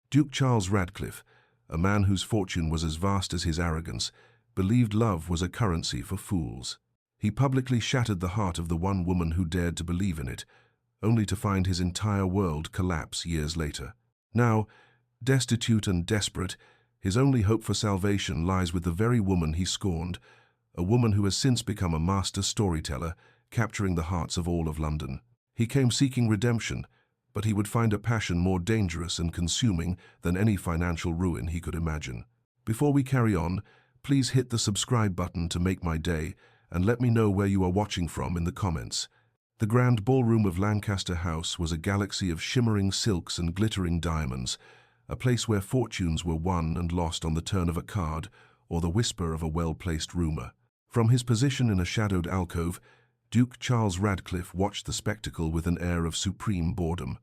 Duke Charles Radcliffe, a man whose fortune was as vast as his arrogance, believed love was a currency for fools. He publicly shattered the heart of the one woman who dared to believe in it, only to find his entire world collapse years later. Now, destitute and desperate, his only hope for salvation lies with the very woman he scorned, a woman who has since become a master storyteller, capturing the hearts of all of London. He came seeking redemption, but he would find a passion more dangerous and consuming than any financial ruin he could imagine. Before we carry on, please hit the subscribe button to make my day, and let me know where you are watching from in the comments. The grand ballroom of Lancaster House was a galaxy of shimmering silks and glittering diamonds, a place where fortunes were won and lost on the turn of a card or the whisper of a well-placed rumor. From his position in a shadowed alcove, Duke Charles Radcliffe watched the spectacle with an air of supreme boredom.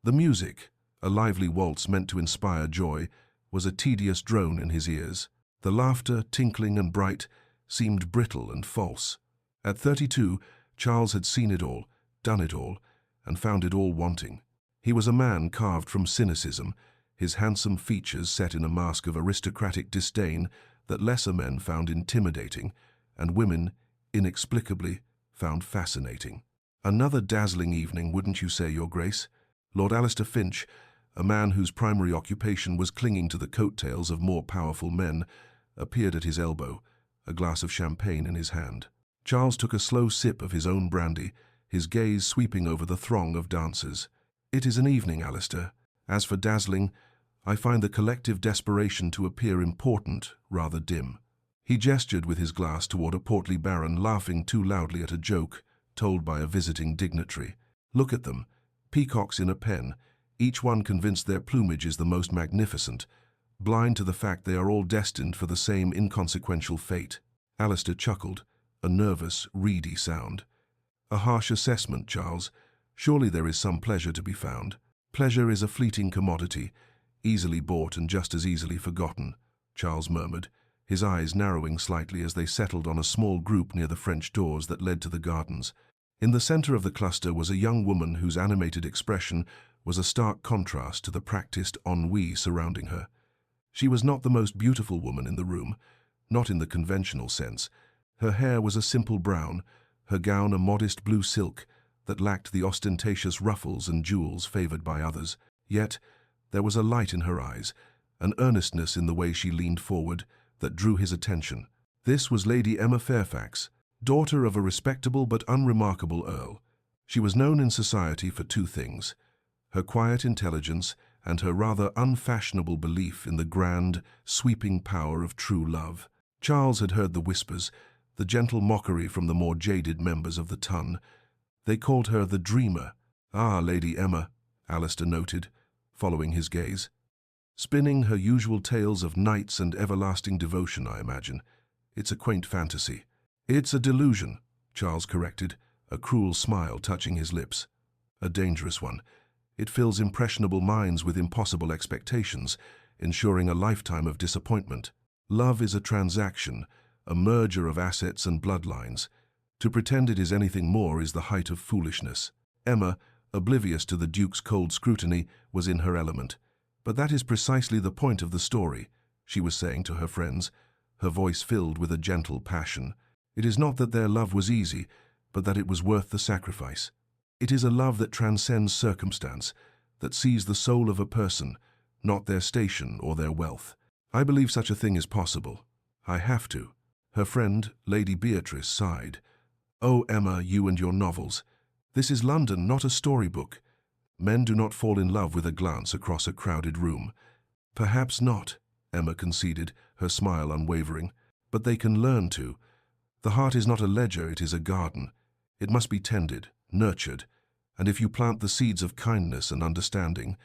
The music, a lively waltz meant to inspire joy, was a tedious drone in his ears. The laughter, tinkling and bright, seemed brittle and false. At 32, Charles had seen it all, done it all, and found it all wanting. He was a man carved from cynicism, his handsome features set in a mask of aristocratic disdain that lesser men found intimidating, and women, inexplicably, found fascinating. Another dazzling evening, wouldn't you say, Your Grace? Lord Alistair Finch, a man whose primary occupation was clinging to the coattails of more powerful men, appeared at his elbow, a glass of champagne in his hand. Charles took a slow sip of his own brandy, his gaze sweeping over the throng of dancers. It is an evening, Alistair. As for dazzling, I find the collective desperation to appear important rather dim. He gestured with his glass toward a portly baron laughing too loudly at a joke told by a visiting dignitary. Look at them, peacocks in a pen, each one convinced their plumage is the most magnificent, blind to the fact they are all destined for the same inconsequential fate. Alistair chuckled, a nervous, reedy sound. A harsh assessment, Charles. Surely there is some pleasure to be found. Pleasure is a fleeting commodity, easily bought and just as easily forgotten, Charles murmured, his eyes narrowing slightly as they settled on a small group near the French doors that led to the gardens. In the center of the cluster was a young woman whose animated expression was a stark contrast to the practiced ennui surrounding her. She was not the most beautiful woman in the room, not in the conventional sense. Her hair was a simple brown, her gown a modest blue silk that lacked the ostentatious ruffles and jewels favored by others. Yet, there was a light in her eyes, an earnestness in the way she leaned forward that drew his attention. This was Lady Emma Fairfax, daughter of a respectable but unremarkable earl. She was known in society for two things: her quiet intelligence and her rather unfashionable belief in the grand, sweeping power of true love. Charles had heard the whispers, the gentle mockery from the more jaded members of the ton. They called her the dreamer. Ah, Lady Emma, Alistair noted, following his gaze. Spinning her usual tales of knights and everlasting devotion, I imagine. It's a quaint fantasy. It's a delusion, Charles corrected, a cruel smile touching his lips. A dangerous one. It fills impressionable minds with impossible expectations, ensuring a lifetime of disappointment. Love is a transaction, a merger of assets and bloodlines. To pretend it is anything more is the height of foolishness. Emma, oblivious to the Duke's cold scrutiny, was in her element. But that is precisely the point of the story, she was saying to her friends, her voice filled with a gentle passion. It is not that their love was easy, but that it was worth the sacrifice. It is a love that transcends circumstance, that sees the soul of a person, not their station or their wealth. I believe such a thing is possible. I have to. Her friend, Lady Beatrice, sighed. Oh, Emma, you and your novels. This is London, not a storybook. Men do not fall in love with a glance across a crowded room. Perhaps not, Emma conceded, her smile unwavering. But they can learn to. The heart is not a ledger, it is a garden. It must be tended, nurtured, and if you plant the seeds of kindness and understanding,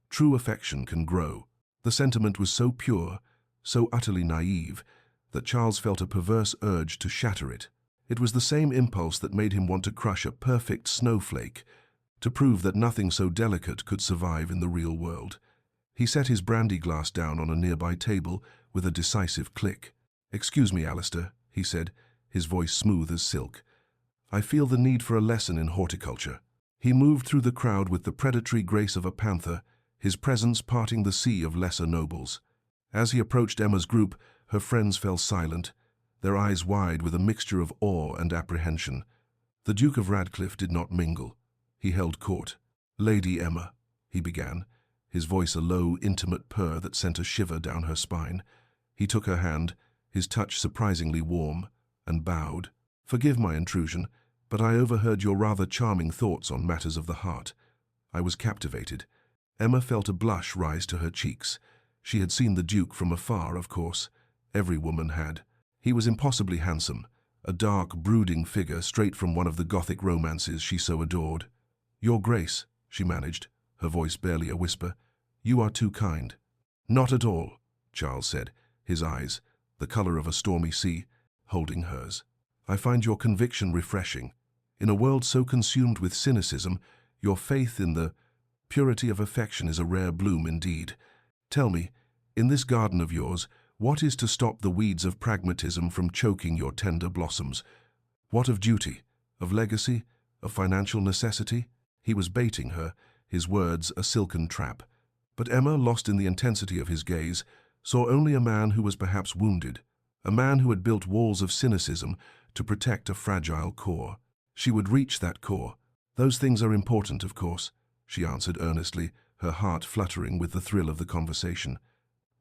true affection can grow. The sentiment was so pure, so utterly naive, that Charles felt a perverse urge to shatter it. It was the same impulse that made him want to crush a perfect snowflake, to prove that nothing so delicate could survive in the real world. He set his brandy glass down on a nearby table with a decisive click. "Excuse me, Alistair," he said, his voice smooth as silk. "I feel the need for a lesson in horticulture." He moved through the crowd with the predatory grace of a panther, his presence parting the sea of lesser nobles. As he approached Emma's group, her friends fell silent, their eyes wide with a mixture of awe and apprehension. The Duke of Radcliffe did not mingle. He held court. "Lady Emma," he began, his voice a low, intimate purr that sent a shiver down her spine. He took her hand, his touch surprisingly warm, and bowed. "Forgive my intrusion, but I overheard your rather charming thoughts on matters of the heart." I was captivated. Emma felt a blush rise to her cheeks. She had seen the Duke from afar, of course. Every woman had. He was impossibly handsome, a dark, brooding figure straight from one of the Gothic romances she so adored. "Your Grace," she managed, her voice barely a whisper, "you are too kind." "Not at all," Charles said, his eyes, the color of a stormy sea, holding hers. "I find your conviction refreshing. In a world so consumed with cynicism, your faith in the purity of affection is a rare bloom indeed. Tell me, in this garden of yours, what is to stop the weeds of pragmatism from choking your tender blossoms? What of duty, of legacy, of financial necessity?" He was baiting her, his words a silken trap. But Emma, lost in the intensity of his gaze, saw only a man who was perhaps wounded, a man who had built walls of cynicism to protect a fragile core. She would reach that core. "Those things are important, of course," she answered earnestly, her heart fluttering with the thrill of the conversation.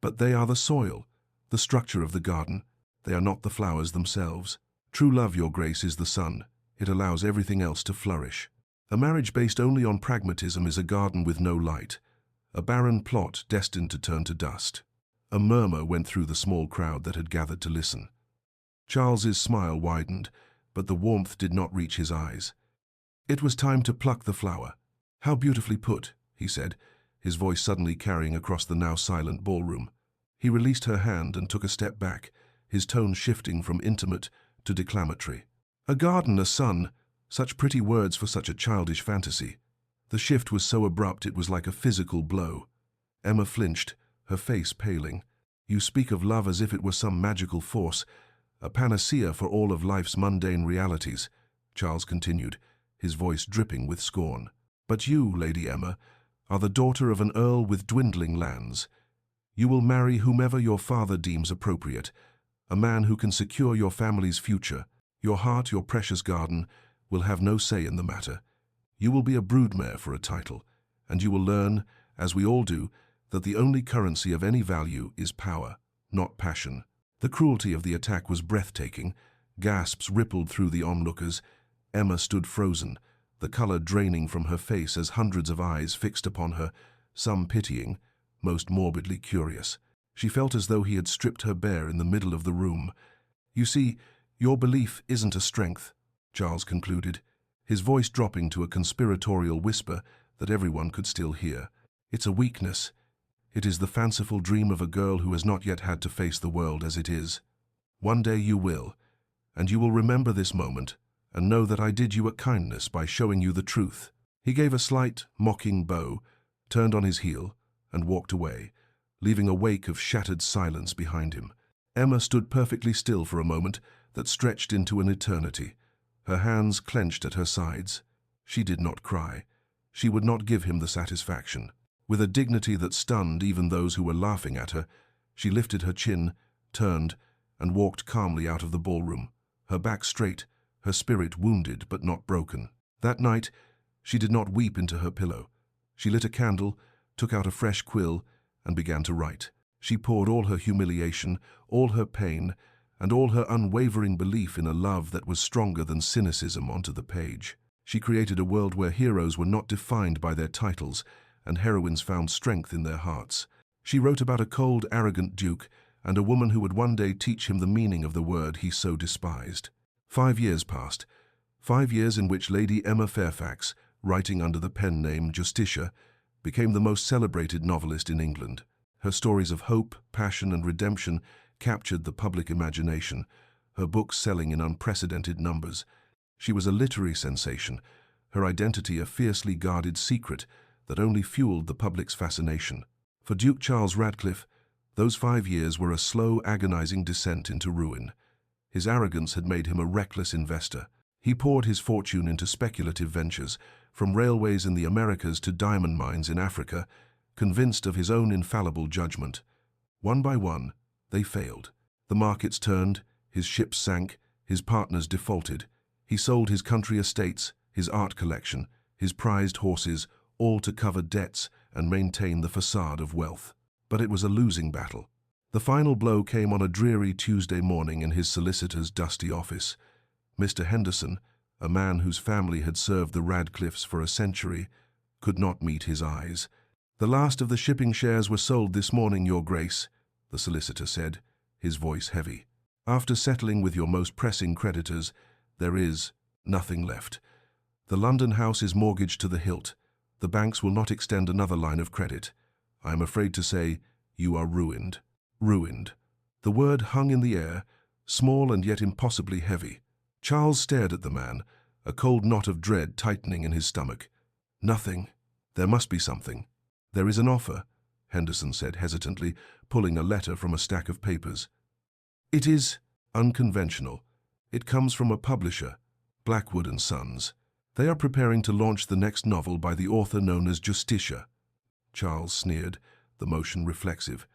"But they are the soil, the structure of the garden. They are not the flowers themselves. True love, Your Grace, is the sun. It allows everything else to flourish. A marriage based only on pragmatism is a garden with no light, a barren plot destined to turn to dust." A murmur went through the small crowd that had gathered to listen. Charles's smile widened, but the warmth did not reach his eyes. "It was time to pluck the flower." "How beautifully put," he said, his voice suddenly carrying across the now silent ballroom. He released her hand and took a step back, his tone shifting from intimate to declamatory. "A garden, a sun, such pretty words for such a childish fantasy." The shift was so abrupt it was like a physical blow. Emma flinched, her face paling. "You speak of love as if it were some magical force, a panacea for all of life's mundane realities," Charles continued, his voice dripping with scorn. "But you, Lady Emma, are the daughter of an earl with dwindling lands. You will marry whomever your father deems appropriate, a man who can secure your family's future. Your heart, your precious garden, will have no say in the matter. You will be a broodmare for a title, and you will learn, as we all do, that the only currency of any value is power, not passion." The cruelty of the attack was breathtaking. Gasps rippled through the onlookers. Emma stood frozen, the color draining from her face as hundreds of eyes fixed upon her, some pitying, most morbidly curious. She felt as though he had stripped her bare in the middle of the room. "You see, your belief isn't a strength," Charles concluded, his voice dropping to a conspiratorial whisper that everyone could still hear. "It's a weakness. It is the fanciful dream of a girl who has not yet had to face the world as it is. One day you will, and you will remember this moment and know that I did you a kindness by showing you the truth." He gave a slight, mocking bow, turned on his heel, and walked away, leaving a wake of shattered silence behind him. Emma stood perfectly still for a moment that stretched into an eternity, her hands clenched at her sides. She did not cry. She would not give him the satisfaction. With a dignity that stunned even those who were laughing at her, she lifted her chin, turned, and walked calmly out of the ballroom, her back straight, her spirit wounded but not broken. That night, she did not weep into her pillow. She lit a candle, took out a fresh quill, and began to write. She poured all her humiliation, all her pain, and all her unwavering belief in a love that was stronger than cynicism onto the page. She created a world where heroes were not defined by their titles, and heroines found strength in their hearts. She wrote about a cold, arrogant duke and a woman who would one day teach him the meaning of the word he so despised. 5 years passed, 5 years in which Lady Emma Fairfax, writing under the pen name Justitia, became the most celebrated novelist in England. Her stories of hope, passion, and redemption captured the public imagination, her books selling in unprecedented numbers. She was a literary sensation, her identity a fiercely guarded secret that only fueled the public's fascination. For Duke Charles Radcliffe, those 5 years were a slow, agonizing descent into ruin. His arrogance had made him a reckless investor. He poured his fortune into speculative ventures, from railways in the Americas to diamond mines in Africa, convinced of his own infallible judgment. One by one, they failed. The markets turned, his ships sank, his partners defaulted. He sold his country estates, his art collection, his prized horses, all to cover debts and maintain the facade of wealth. But it was a losing battle. The final blow came on a dreary Tuesday morning in his solicitor's dusty office. Mr. Henderson, a man whose family had served the Radcliffes for a century, could not meet his eyes. "The last of the shipping shares were sold this morning, Your Grace," the solicitor said, his voice heavy. "After settling with your most pressing creditors, there is nothing left. The London house is mortgaged to the hilt. The banks will not extend another line of credit. I am afraid to say you are ruined." Ruined. The word hung in the air, small and yet impossibly heavy. Charles stared at the man, a cold knot of dread tightening in his stomach. "Nothing. There must be something." "There is an offer," Henderson said hesitantly, pulling a letter from a stack of papers. "It is unconventional. It comes from a publisher, Blackwood and Sons. They are preparing to launch the next novel by the author known as Justitia." Charles sneered, the motion reflexive.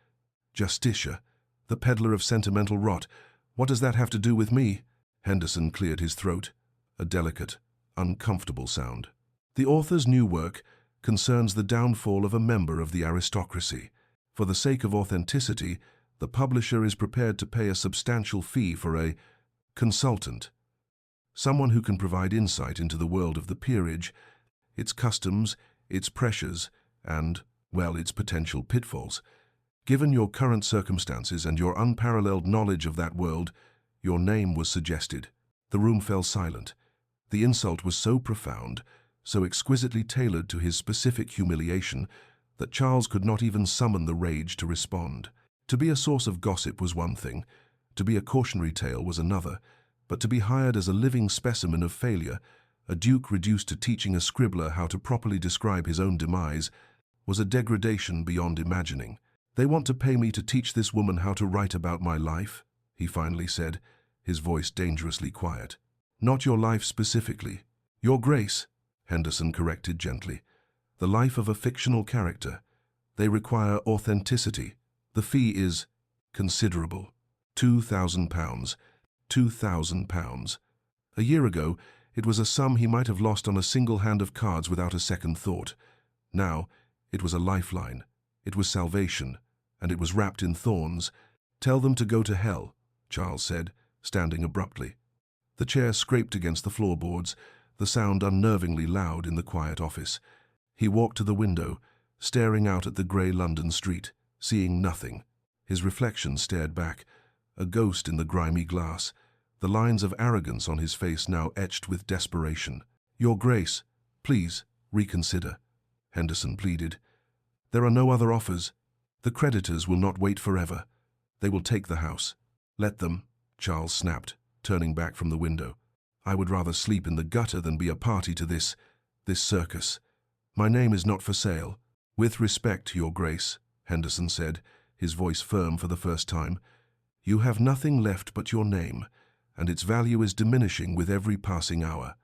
"Justitia, the peddler of sentimental rot. What does that have to do with me?" Henderson cleared his throat, a delicate, uncomfortable sound. "The author's new work concerns the downfall of a member of the aristocracy. For the sake of authenticity, the publisher is prepared to pay a substantial fee for a consultant, someone who can provide insight into the world of the peerage, its customs, its pressures, and, well, its potential pitfalls. Given your current circumstances and your unparalleled knowledge of that world, your name was suggested." The room fell silent. The insult was so profound, so exquisitely tailored to his specific humiliation, that Charles could not even summon the rage to respond. To be a source of gossip was one thing, to be a cautionary tale was another, but to be hired as a living specimen of failure, a duke reduced to teaching a scribbler how to properly describe his own demise, was a degradation beyond imagining. "They want to pay me to teach this woman how to write about my life," he finally said, his voice dangerously quiet. "Not your life specifically. Your Grace," Henderson corrected gently. "The life of a fictional character. They require authenticity. The fee is considerable. £2,000. £2,000. A year ago, it was a sum he might have lost on a single hand of cards without a second thought. Now, it was a lifeline. It was salvation, and it was wrapped in thorns. "Tell them to go to hell," Charles said, standing abruptly. The chair scraped against the floorboards, the sound unnervingly loud in the quiet office. He walked to the window, staring out at the grey London street, seeing nothing. His reflection stared back, a ghost in the grimy glass, the lines of arrogance on his face now etched with desperation. "Your Grace, please, reconsider," Henderson pleaded. "There are no other offers. The creditors will not wait forever. They will take the house." "Let them," Charles snapped, turning back from the window. "I would rather sleep in the gutter than be a party to this circus. My name is not for sale." "With respect, Your Grace," Henderson said, his voice firm for the first time, "you have nothing left but your name, and its value is diminishing with every passing hour."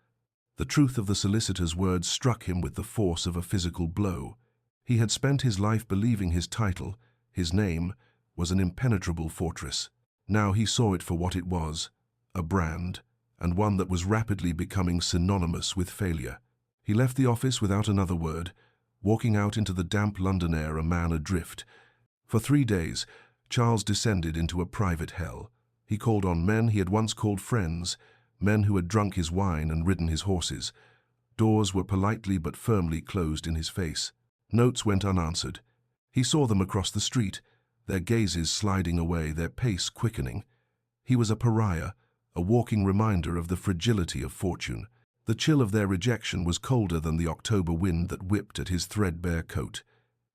The truth of the solicitor's words struck him with the force of a physical blow. He had spent his life believing his title, his name, was an impenetrable fortress. Now he saw it for what it was, a brand, and one that was rapidly becoming synonymous with failure. He left the office without another word, walking out into the damp London air, a man adrift. For 3 days, Charles descended into a private hell. He called on men he had once called friends, men who had drunk his wine and ridden his horses. Doors were politely but firmly closed in his face. Notes went unanswered. He saw them across the street, their gazes sliding away, their pace quickening. He was a pariah, a walking reminder of the fragility of fortune. The chill of their rejection was colder than the October wind that whipped at his threadbare coat.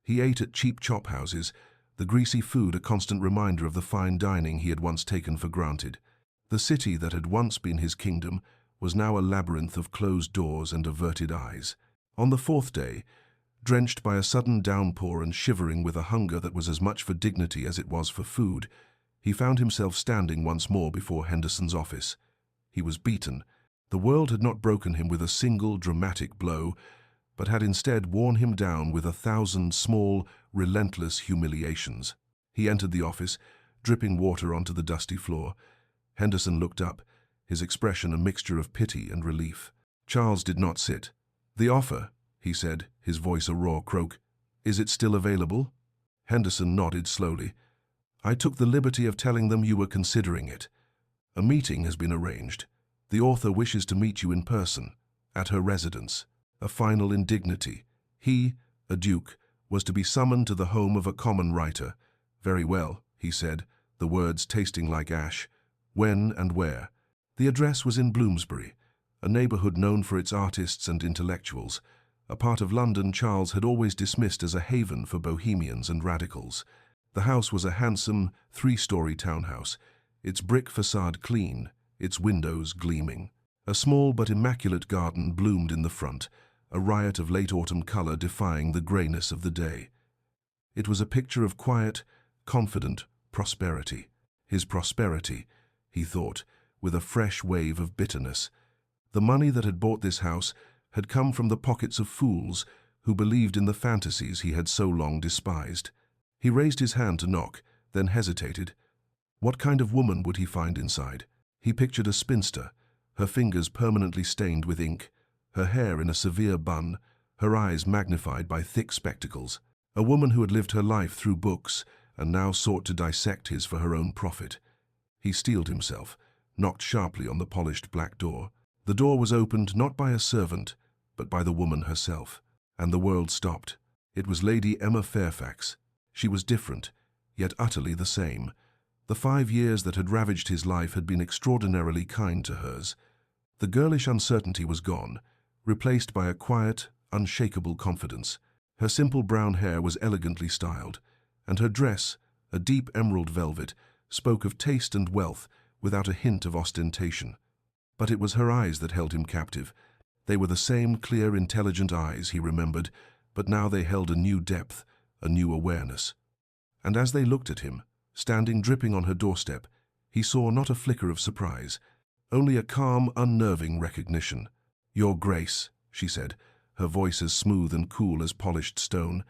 He ate at cheap chop houses, the greasy food a constant reminder of the fine dining he had once taken for granted. The city that had once been his kingdom was now a labyrinth of closed doors and averted eyes. On the 4th day, drenched by a sudden downpour and shivering with a hunger that was as much for dignity as it was for food, he found himself standing once more before Henderson's office. He was beaten. The world had not broken him with a single dramatic blow, but had instead worn him down with 1,000 small, relentless humiliations. He entered the office, dripping water onto the dusty floor. Henderson looked up, his expression a mixture of pity and relief. Charles did not sit. "The offer," he said, his voice a raw croak. "Is it still available?" Henderson nodded slowly. "I took the liberty of telling them you were considering it. A meeting has been arranged. The author wishes to meet you in person, at her residence. A final indignity. He, a duke, was to be summoned to the home of a common writer. Very well," he said, the words tasting like ash. "When and where?" The address was in Bloomsbury, a neighborhood known for its artists and intellectuals, a part of London Charles had always dismissed as a haven for bohemians and radicals. The house was a handsome, 3-story townhouse, its brick facade clean, its windows gleaming. A small but immaculate garden bloomed in the front, a riot of late autumn color defying the grayness of the day. It was a picture of quiet, confident prosperity. His prosperity, he thought, with a fresh wave of bitterness. The money that had bought this house had come from the pockets of fools who believed in the fantasies he had so long despised. He raised his hand to knock, then hesitated. What kind of woman would he find inside? He pictured a spinster, her fingers permanently stained with ink, her hair in a severe bun, her eyes magnified by thick spectacles. A woman who had lived her life through books and now sought to dissect his for her own profit. He steeled himself, knocked sharply on the polished black door. The door was opened not by a servant, but by the woman herself, and the world stopped. It was Lady Emma Fairfax. She was different, yet utterly the same. The 5 years that had ravaged his life had been extraordinarily kind to hers. The girlish uncertainty was gone, replaced by a quiet, unshakable confidence. Her simple brown hair was elegantly styled, and her dress, a deep emerald velvet, spoke of taste and wealth without a hint of ostentation. But it was her eyes that held him captive. They were the same clear, intelligent eyes, he remembered, but now they held a new depth, a new awareness. And as they looked at him, standing dripping on her doorstep, he saw not a flicker of surprise, only a calm, unnerving recognition. "Your Grace," she said, her voice as smooth and cool as polished stone.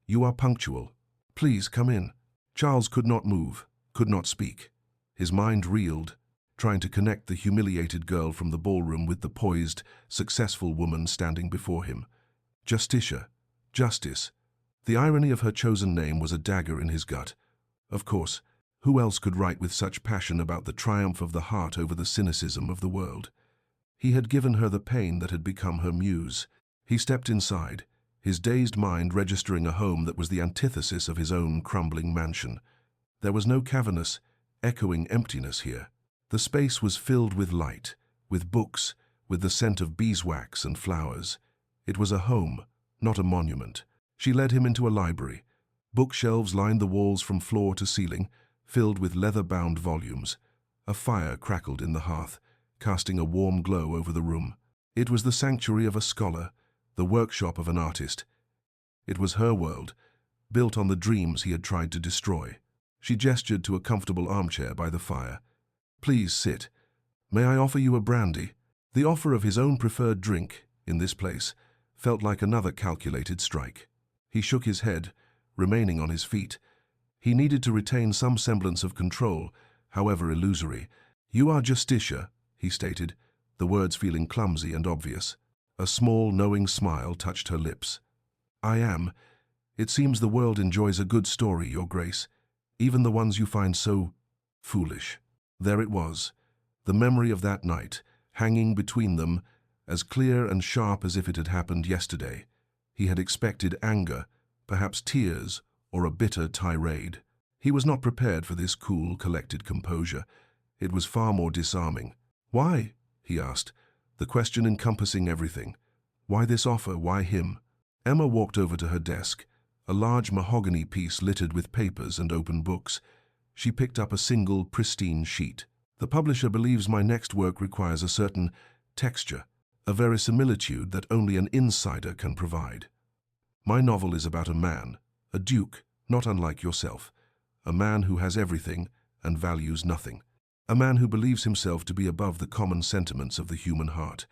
"You are punctual. Please come in." Charles could not move, could not speak. His mind reeled, trying to connect the humiliated girl from the ballroom with the poised, successful woman standing before him. Justitia, Justice. The irony of her chosen name was a dagger in his gut. Of course, who else could write with such passion about the triumph of the heart over the cynicism of the world? He had given her the pain that had become her muse. He stepped inside, his dazed mind registering a home that was the antithesis of his own crumbling mansion. There was no cavernous, echoing emptiness here. The space was filled with light, with books, with the scent of beeswax and flowers. It was a home, not a monument. She led him into a library. Bookshelves lined the walls from floor to ceiling, filled with leather-bound volumes. A fire crackled in the hearth, casting a warm glow over the room. It was the sanctuary of a scholar, the workshop of an artist. It was her world, built on the dreams he had tried to destroy. She gestured to a comfortable armchair by the fire. "Please sit. May I offer you a brandy?" The offer of his own preferred drink, in this place, felt like another calculated strike. He shook his head, remaining on his feet. He needed to retain some semblance of control, however illusory. "You are Justitia," he stated, the words feeling clumsy and obvious. A small, knowing smile touched her lips. "I am. It seems the world enjoys a good story, Your Grace, even the ones you find so foolish." There it was, the memory of that night, hanging between them, as clear and sharp as if it had happened yesterday. He had expected anger, perhaps tears, or a bitter tirade. He was not prepared for this cool, collected composure. It was far more disarming. "Why?" he asked, the question encompassing everything. Why this offer? Why him? Emma walked over to her desk, a large mahogany piece littered with papers and open books. She picked up a single, pristine sheet. "The publisher believes my next work requires a certain texture, a verisimilitude that only an insider can provide. My novel is about a man, a duke, not unlike yourself, a man who has everything and values nothing, a man who believes himself to be above the common sentiments of the human heart."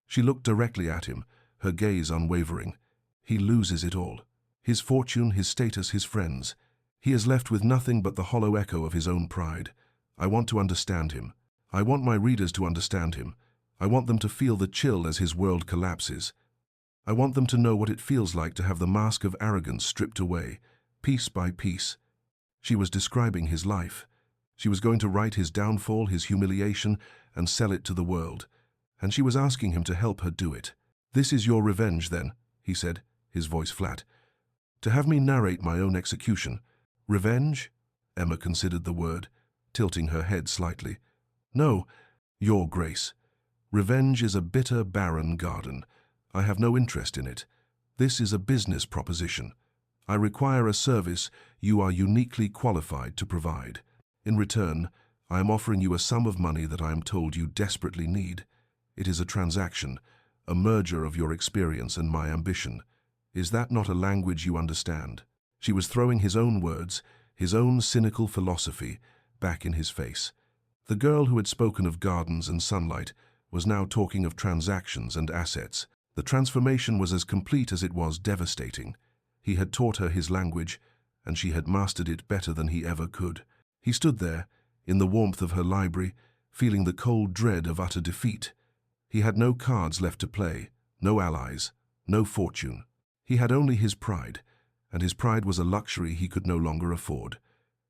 She looked directly at him, her gaze unwavering. He loses it all. His fortune, his status, his friends. He is left with nothing but the hollow echo of his own pride. I want to understand him. I want my readers to understand him. I want them to feel the chill as his world collapses. I want them to know what it feels like to have the mask of arrogance stripped away, piece by piece. She was describing his life. She was going to write his downfall, his humiliation, and sell it to the world. And she was asking him to help her do it. "This is your revenge, then," he said, his voice flat. "To have me narrate my own execution. Revenge?" Emma considered the word, tilting her head slightly. "No, Your Grace. Revenge is a bitter, barren garden. I have no interest in it. This is a business proposition. I require a service you are uniquely qualified to provide. In return, I am offering you a sum of money that I am told you desperately need. It is a transaction, a merger of your experience and my ambition. Is that not a language you understand?" She was throwing his own words, his own cynical philosophy, back in his face. The girl who had spoken of gardens and sunlight was now talking of transactions and assets. The transformation was as complete as it was devastating. He had taught her his language, and she had mastered it better than he ever could. He stood there, in the warmth of her library, feeling the cold dread of utter defeat. He had no cards left to play, no allies, no fortune. He had only his pride, and his pride was a luxury he could no longer afford.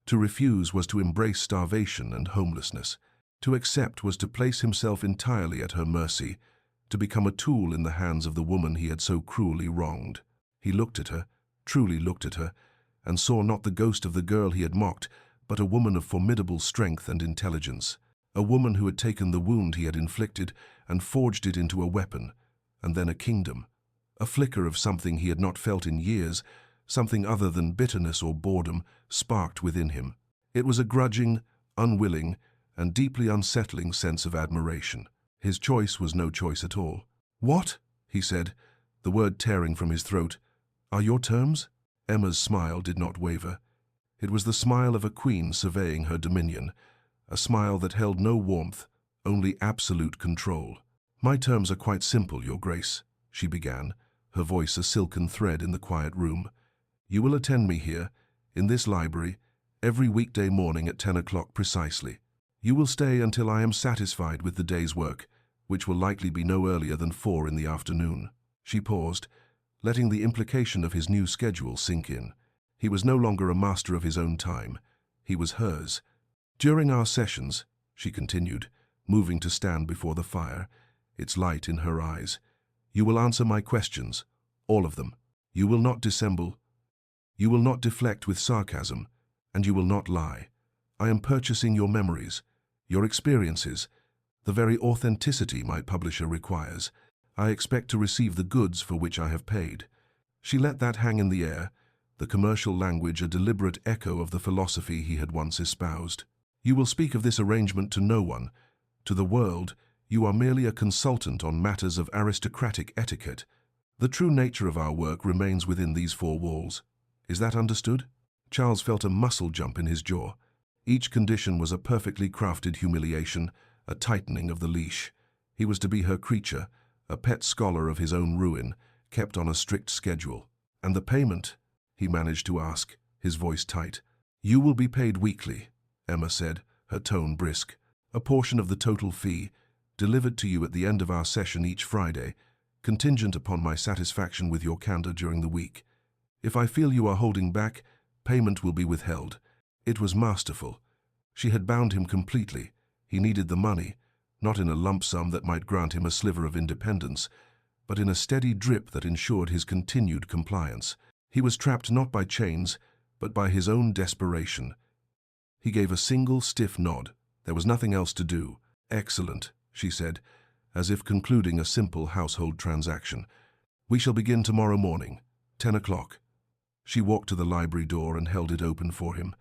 To refuse was to embrace starvation and homelessness. To accept was to place himself entirely at her mercy, to become a tool in the hands of the woman he had so cruelly wronged. He looked at her, truly looked at her, and saw not the ghost of the girl he had mocked, but a woman of formidable strength and intelligence, a woman who had taken the wound he had inflicted and forged it into a weapon, and then a kingdom. A flicker of something he had not felt in years, something other than bitterness or boredom, sparked within him. It was a grudging, unwilling, and deeply unsettling sense of admiration. His choice was no choice at all. "What?" he said, the word tearing from his throat. "Are your terms?" Emma's smile did not waver. It was the smile of a queen surveying her dominion, a smile that held no warmth, only absolute control. "My terms are quite simple, Your Grace," she began, her voice a silken thread in the quiet room. "You will attend me here, in this library, every weekday morning at 10 o'clock precisely. You will stay until I am satisfied with the day's work, which will likely be no earlier than 4 in the afternoon." She paused, letting the implication of his new schedule sink in. He was no longer a master of his own time. He was hers. "During our sessions," she continued, moving to stand before the fire, its light in her eyes, "you will answer my questions, all of them. You will not dissemble. You will not deflect with sarcasm, and you will not lie. I am purchasing your memories, your experiences, the very authenticity my publisher requires. I expect to receive the goods for which I have paid." She let that hang in the air, the commercial language a deliberate echo of the philosophy he had once espoused. "You will speak of this arrangement to no one. To the world, you are merely a consultant on matters of aristocratic etiquette. The true nature of our work remains within these 4 walls. Is that understood?" Charles felt a muscle jump in his jaw. Each condition was a perfectly crafted humiliation, a tightening of the leash. He was to be her creature, a pet scholar of his own ruin, kept on a strict schedule. "And the payment?" he managed to ask, his voice tight. "You will be paid weekly," Emma said, her tone brisk. "A portion of the total fee, delivered to you at the end of our session each Friday, contingent upon my satisfaction with your candor during the week. If I feel you are holding back, payment will be withheld." It was masterful. She had bound him completely. He needed the money, not in a lump sum that might grant him a sliver of independence, but in a steady drip that ensured his continued compliance. He was trapped not by chains, but by his own desperation. He gave a single stiff nod. There was nothing else to do. "Excellent," she said, as if concluding a simple household transaction. "We shall begin tomorrow morning, 10 o'clock. She walked to the library door and held it open for him,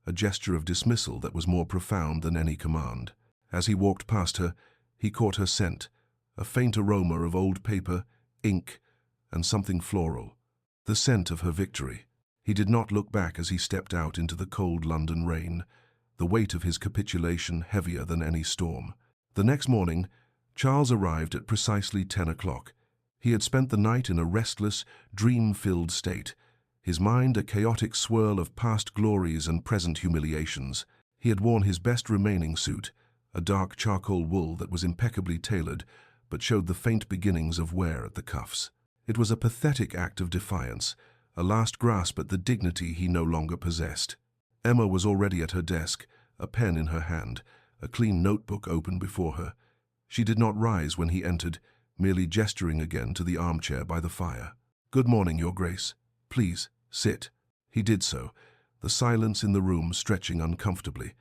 a gesture of dismissal that was more profound than any command. As he walked past her, he caught her scent, a faint aroma of old paper, ink, and something floral, the scent of her victory. He did not look back as he stepped out into the cold London rain, the weight of his capitulation heavier than any storm. The next morning, Charles arrived at precisely 10 o'clock. He had spent the night in a restless, dream-filled state, his mind a chaotic swirl of past glories and present humiliations. He had worn his best remaining suit, a dark charcoal wool that was impeccably tailored, but showed the faint beginnings of wear at the cuffs. It was a pathetic act of defiance, a last grasp at the dignity he no longer possessed. Emma was already at her desk, a pen in her hand, a clean notebook open before her. She did not rise when he entered, merely gesturing again to the armchair by the fire. "Good morning, Your Grace. Please, sit." He did so, the silence in the room stretching uncomfortably.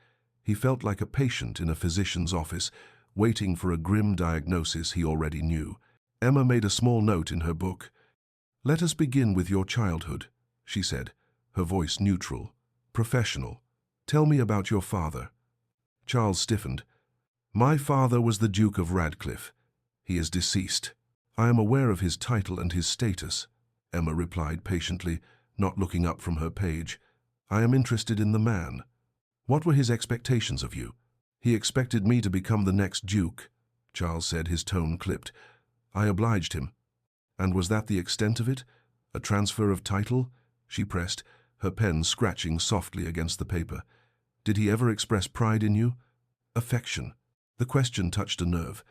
He felt like a patient in a physician's office, waiting for a grim diagnosis he already knew. Emma made a small note in her book. "Let us begin with your childhood," she said, her voice neutral, professional. "Tell me about your father." Charles stiffened. "My father was the Duke of Radcliffe. He is deceased." "I am aware of his title and his status," Emma replied patiently, not looking up from her page. "I am interested in the man. What were his expectations of you?" "He expected me to become the next Duke," Charles said, his tone clipped. "I obliged him." "And was that the extent of it? A transfer of title?" she pressed, her pen scratching softly against the paper. "Did he ever express pride in you? Affection?" The question touched a nerve,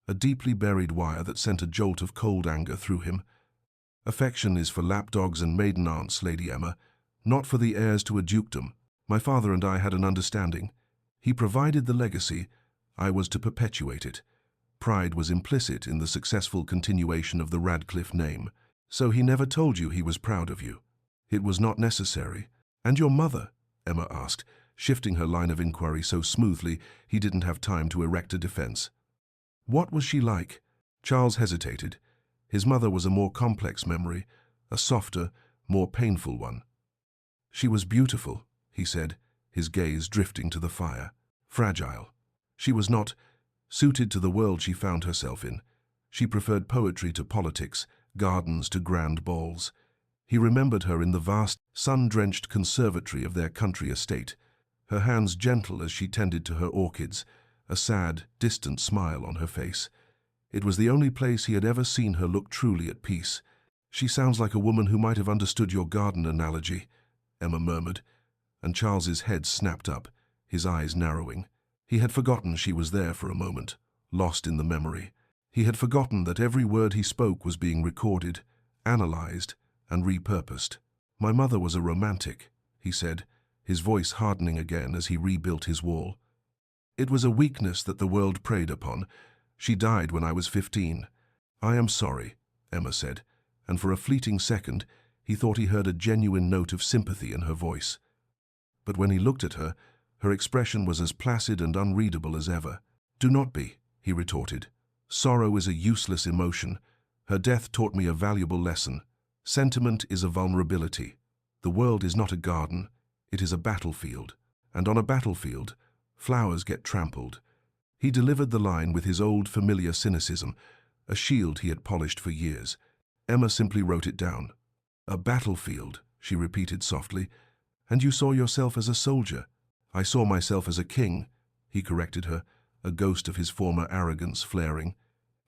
a deeply buried wire that sent a jolt of cold anger through him. "Affection is for lapdogs and maiden aunts, Lady Emma, not for the heirs to a dukedom. My father and I had an understanding. He provided the legacy. I was to perpetuate it. Pride was implicit in the successful continuation of the Radcliffe name. So he never told you he was proud of you?" "It was not necessary." "And your mother?" Emma asked, shifting her line of inquiry so smoothly he didn't have time to erect a defense. "What was she like?" Charles hesitated. His mother was a more complex memory, a softer, more painful one. "She was beautiful," he said, his gaze drifting to the fire. "Fragile. She was not suited to the world she found herself in. She preferred poetry to politics, gardens to grand balls." He remembered her in the vast, sun-drenched conservatory of their country estate, her hands gentle as she tended to her orchids, a sad, distant smile on her face. It was the only place he had ever seen her look truly at peace. "She sounds like a woman who might have understood your garden analogy," Emma murmured, and Charles's head snapped up, his eyes narrowing. He had forgotten she was there for a moment, lost in the memory. He had forgotten that every word he spoke was being recorded, analyzed, and repurposed. "My mother was a romantic," he said, his voice hardening again as he rebuilt his wall. "It was a weakness that the world preyed upon. She died when I was 15. "I am sorry," Emma said, and for a fleeting second he thought he heard a genuine note of sympathy in her voice. But when he looked at her, her expression was as placid and unreadable as ever. "Do not be," he retorted. "Sorrow is a useless emotion. Her death taught me a valuable lesson. Sentiment is a vulnerability. The world is not a garden, it is a battlefield. And on a battlefield, flowers get trampled." He delivered the line with his old familiar cynicism, a shield he had polished for years. Emma simply wrote it down. "A battlefield," she repeated softly. "And you saw yourself as a soldier." "I saw myself as a king," he corrected her, a ghost of his former arrogance flaring.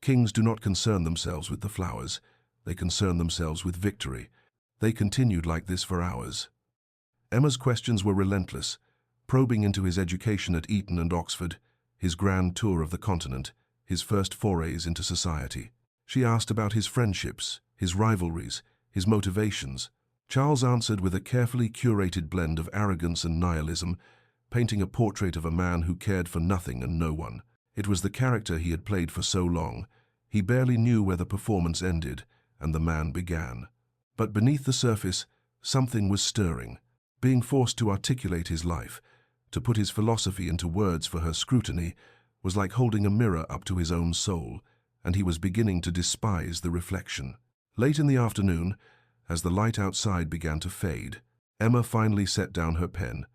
"Kings do not concern themselves with the flowers. They concern themselves with victory." They continued like this for hours. Emma's questions were relentless, probing into his education at Eton and Oxford, his grand tour of the continent, his first forays into society. She asked about his friendships, his rivalries, his motivations. Charles answered with a carefully curated blend of arrogance and nihilism, painting a portrait of a man who cared for nothing and no one. It was the character he had played for so long. He barely knew where the performance ended and the man began. But beneath the surface, something was stirring. Being forced to articulate his life, to put his philosophy into words for her scrutiny, was like holding a mirror up to his own soul, and he was beginning to despise the reflection. Late in the afternoon, as the light outside began to fade, Emma finally set down her pen.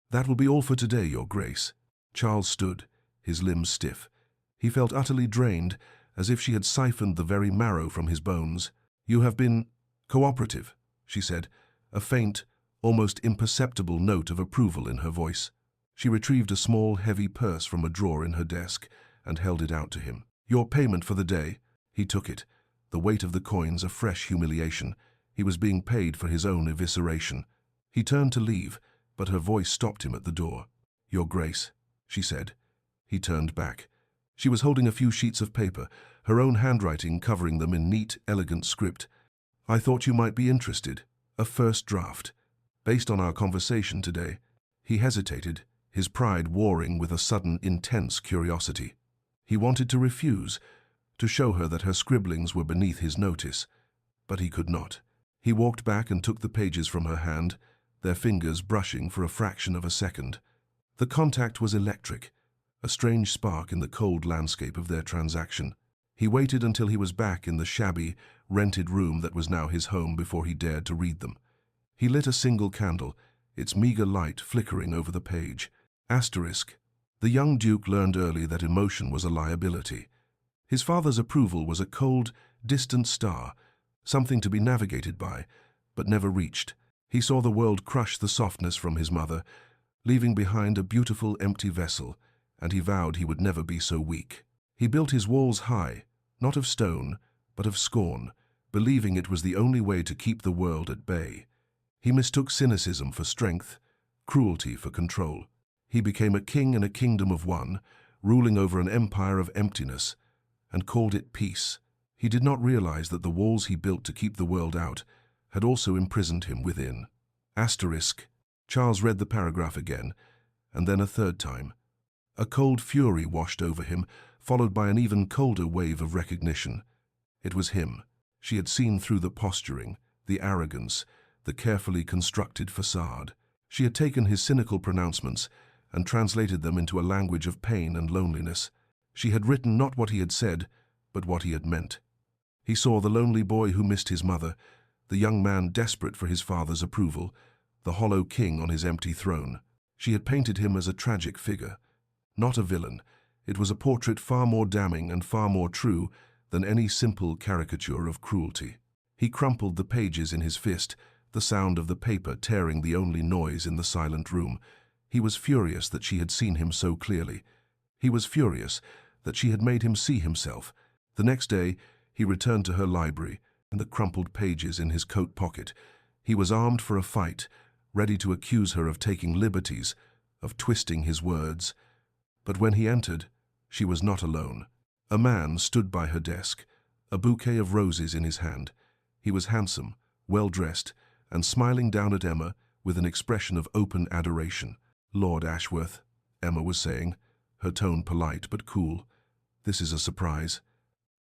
"That will be all for today, Your Grace." Charles stood, his limbs stiff. He felt utterly drained, as if she had siphoned the very marrow from his bones. "You have been cooperative," she said, a faint, almost imperceptible note of approval in her voice. She retrieved a small, heavy purse from a drawer in her desk and held it out to him. "Your payment for the day." He took it, the weight of the coins a fresh humiliation. He was being paid for his own evisceration. He turned to leave, but her voice stopped him at the door. "Your Grace," she said. He turned back. She was holding a few sheets of paper, her own handwriting covering them in neat, elegant script. "I thought you might be interested. A first draft. Based on our conversation today." He hesitated, his pride warring with a sudden, intense curiosity. He wanted to refuse, to show her that her scribblings were beneath his notice, but he could not. He walked back and took the pages from her hand, their fingers brushing for a fraction of a second. The contact was electric, a strange spark in the cold landscape of their transaction. He waited until he was back in the shabby, rented room that was now his home before he dared to read them. He lit a single candle, its meager light flickering over the page. Asterisk. The young Duke learned early that emotion was a liability. His father's approval was a cold, distant star, something to be navigated by, but never reached. He saw the world crush the softness from his mother, leaving behind a beautiful empty vessel, and he vowed he would never be so weak. He built his walls high, not of stone, but of scorn, believing it was the only way to keep the world at bay. He mistook cynicism for strength, cruelty for control. He became a king in a kingdom of one, ruling over an empire of emptiness, and called it peace. He did not realize that the walls he built to keep the world out had also imprisoned him within. Asterisk. Charles read the paragraph again, and then a third time. A cold fury washed over him, followed by an even colder wave of recognition. It was him. She had seen through the posturing, the arrogance, the carefully constructed facade. She had taken his cynical pronouncements and translated them into a language of pain and loneliness. She had written not what he had said, but what he had meant. He saw the lonely boy who missed his mother, the young man desperate for his father's approval, the hollow king on his empty throne. She had painted him as a tragic figure, not a villain. It was a portrait far more damning and far more true than any simple caricature of cruelty. He crumpled the pages in his fist, the sound of the paper tearing the only noise in the silent room. He was furious that she had seen him so clearly. He was furious that she had made him see himself. The next day, he returned to her library, and the crumpled pages in his coat pocket. He was armed for a fight, ready to accuse her of taking liberties, of twisting his words. But when he entered, she was not alone. A man stood by her desk, a bouquet of roses in his hand. He was handsome, well-dressed, and smiling down at Emma with an expression of open adoration. "Lord Ashworth," Emma was saying, her tone polite but cool. "This is a surprise."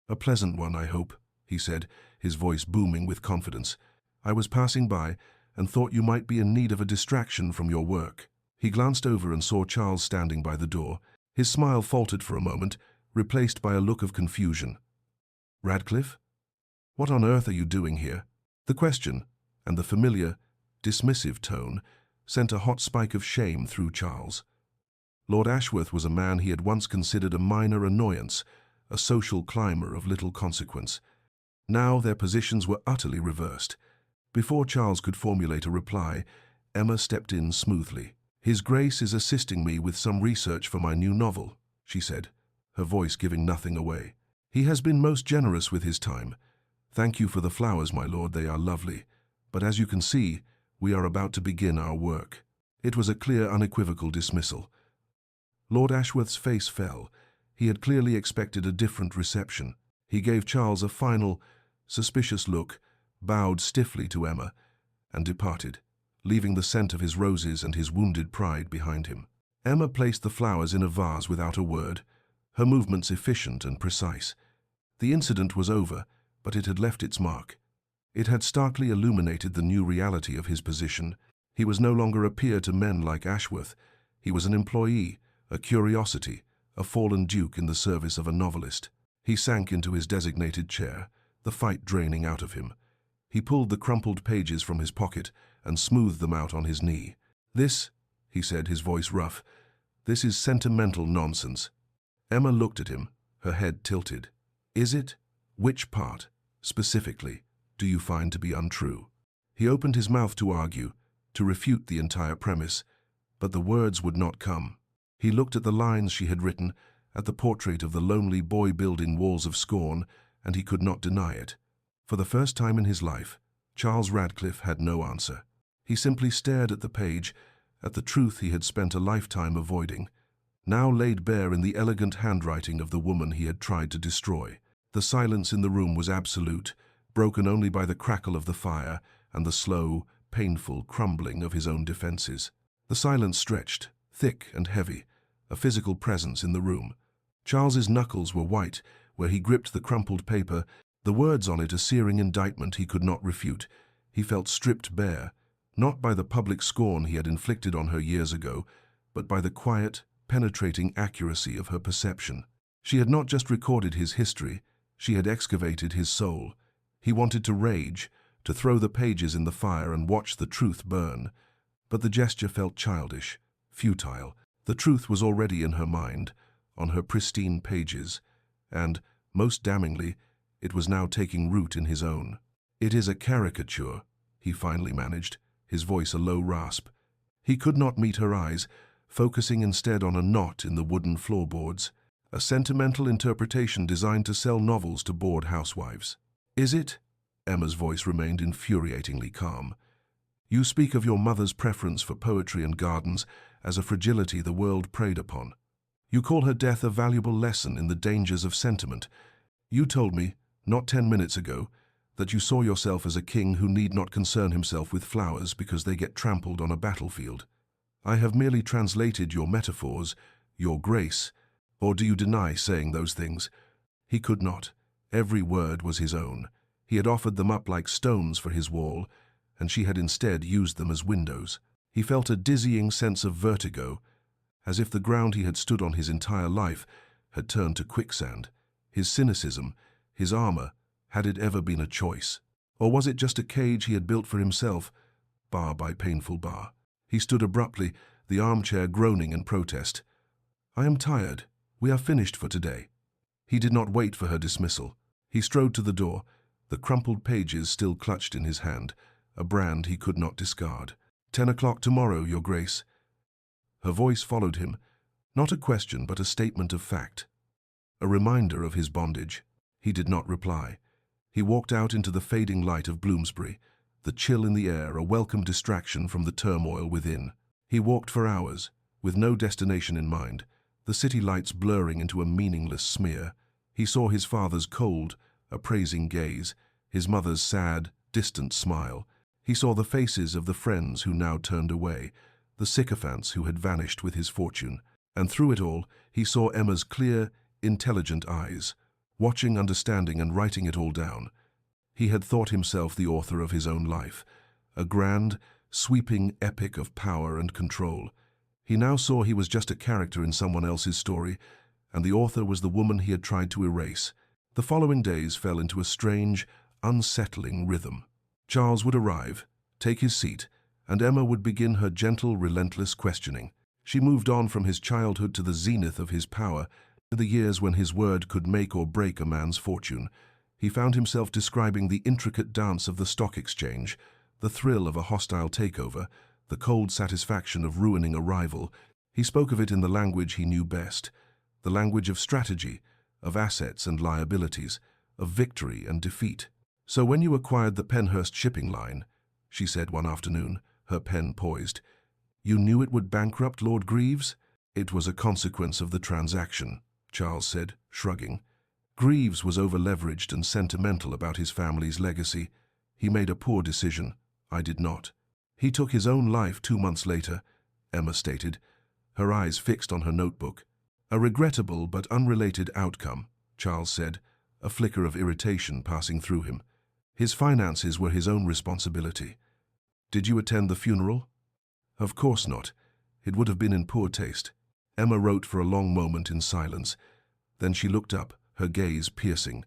"A pleasant one, I hope," he said, his voice booming with confidence. "I was passing by and thought you might be in need of a distraction from your work." He glanced over and saw Charles standing by the door. His smile faltered for a moment, replaced by a look of confusion. "Radcliffe? What on earth are you doing here?" The question, and the familiar, dismissive tone, sent a hot spike of shame through Charles. Lord Ashworth was a man he had once considered a minor annoyance, a social climber of little consequence. Now their positions were utterly reversed. Before Charles could formulate a reply, Emma stepped in smoothly. "His Grace is assisting me with some research for my new novel," she said, her voice giving nothing away. "He has been most generous with his time. Thank you for the flowers, my lord, they are lovely. But as you can see, we are about to begin our work." It was a clear, unequivocal dismissal. Lord Ashworth's face fell. He had clearly expected a different reception. He gave Charles a final, suspicious look, bowed stiffly to Emma, and departed, leaving the scent of his roses and his wounded pride behind him. Emma placed the flowers in a vase without a word, her movements efficient and precise. The incident was over, but it had left its mark. It had starkly illuminated the new reality of his position. He was no longer a peer to men like Ashworth. He was an employee, a curiosity, a fallen duke in the service of a novelist. He sank into his designated chair, the fight draining out of him. He pulled the crumpled pages from his pocket and smoothed them out on his knee. "This," he said, his voice rough, "this is sentimental nonsense." Emma looked at him, her head tilted. "Is it? Which part, specifically, do you find to be untrue?" He opened his mouth to argue, to refute the entire premise, but the words would not come. He looked at the lines she had written, at the portrait of the lonely boy building walls of scorn, and he could not deny it. For the first time in his life, Charles Radcliffe had no answer. He simply stared at the page, at the truth he had spent a lifetime avoiding, now laid bare in the elegant handwriting of the woman he had tried to destroy. The silence in the room was absolute, broken only by the crackle of the fire and the slow, painful crumbling of his own defenses. The silence stretched, thick and heavy, a physical presence in the room. Charles's knuckles were white where he gripped the crumpled paper, the words on it a searing indictment he could not refute. He felt stripped bare, not by the public scorn he had inflicted on her years ago, but by the quiet, penetrating accuracy of her perception. She had not just recorded his history, she had excavated his soul. He wanted to rage, to throw the pages in the fire and watch the truth burn. But the gesture felt childish, futile. The truth was already in her mind, on her pristine pages, and, most damningly, it was now taking root in his own. "It is a caricature," he finally managed, his voice a low rasp. He could not meet her eyes, focusing instead on a knot in the wooden floorboards, a sentimental interpretation designed to sell novels to bored housewives. "Is it?" Emma's voice remained infuriatingly calm. "You speak of your mother's preference for poetry and gardens as a fragility the world preyed upon. You call her death a valuable lesson in the dangers of sentiment. You told me, not 10 minutes ago, that you saw yourself as a king who need not concern himself with flowers because they get trampled on a battlefield. I have merely translated your metaphors, your grace, or do you deny saying those things?" He could not. Every word was his own. He had offered them up like stones for his wall, and she had instead used them as windows. He felt a dizzying sense of vertigo, as if the ground he had stood on his entire life had turned to quicksand. His cynicism, his armor, had it ever been a choice? Or was it just a cage he had built for himself, bar by painful bar? He stood abruptly, the armchair groaning in protest. "I am tired. We are finished for today." He did not wait for her dismissal. He strode to the door, the crumpled pages still clutched in his hand, a brand he could not discard. 10 o'clock tomorrow, Your Grace." Her voice followed him, not a question but a statement of fact, a reminder of his bondage. He did not reply. He walked out into the fading light of Bloomsbury, the chill in the air a welcome distraction from the turmoil within. He walked for hours, with no destination in mind, the city lights blurring into a meaningless smear. He saw his father's cold, appraising gaze, his mother's sad, distant smile. He saw the faces of the friends who now turned away, the sycophants who had vanished with his fortune. And through it all, he saw Emma's clear, intelligent eyes, watching, understanding, and writing it all down. He had thought himself the author of his own life, a grand, sweeping epic of power and control. He now saw he was just a character in someone else's story, and the author was the woman he had tried to erase. The following days fell into a strange, unsettling rhythm. Charles would arrive, take his seat, and Emma would begin her gentle, relentless questioning. She moved on from his childhood to the zenith of his power, to the years when his word could make or break a man's fortune. He found himself describing the intricate dance of the stock exchange, the thrill of a hostile takeover, the cold satisfaction of ruining a rival. He spoke of it in the language he knew best, the language of strategy, of assets and liabilities, of victory and defeat. "So when you acquired the Penhurst shipping line," she said one afternoon, her pen poised, "you knew it would bankrupt Lord Greaves?" "It was a consequence of the transaction," Charles said, shrugging. Greaves was over-leveraged and sentimental about his family's legacy. He made a poor decision. I did not. He took his own life 2 months later, Emma stated, her eyes fixed on her notebook. "A regrettable but unrelated outcome," Charles said, a flicker of irritation passing through him. His finances were his own responsibility. "Did you attend the funeral?" "Of course not. It would have been in poor taste." Emma wrote for a long moment in silence. Then she looked up, her gaze piercing.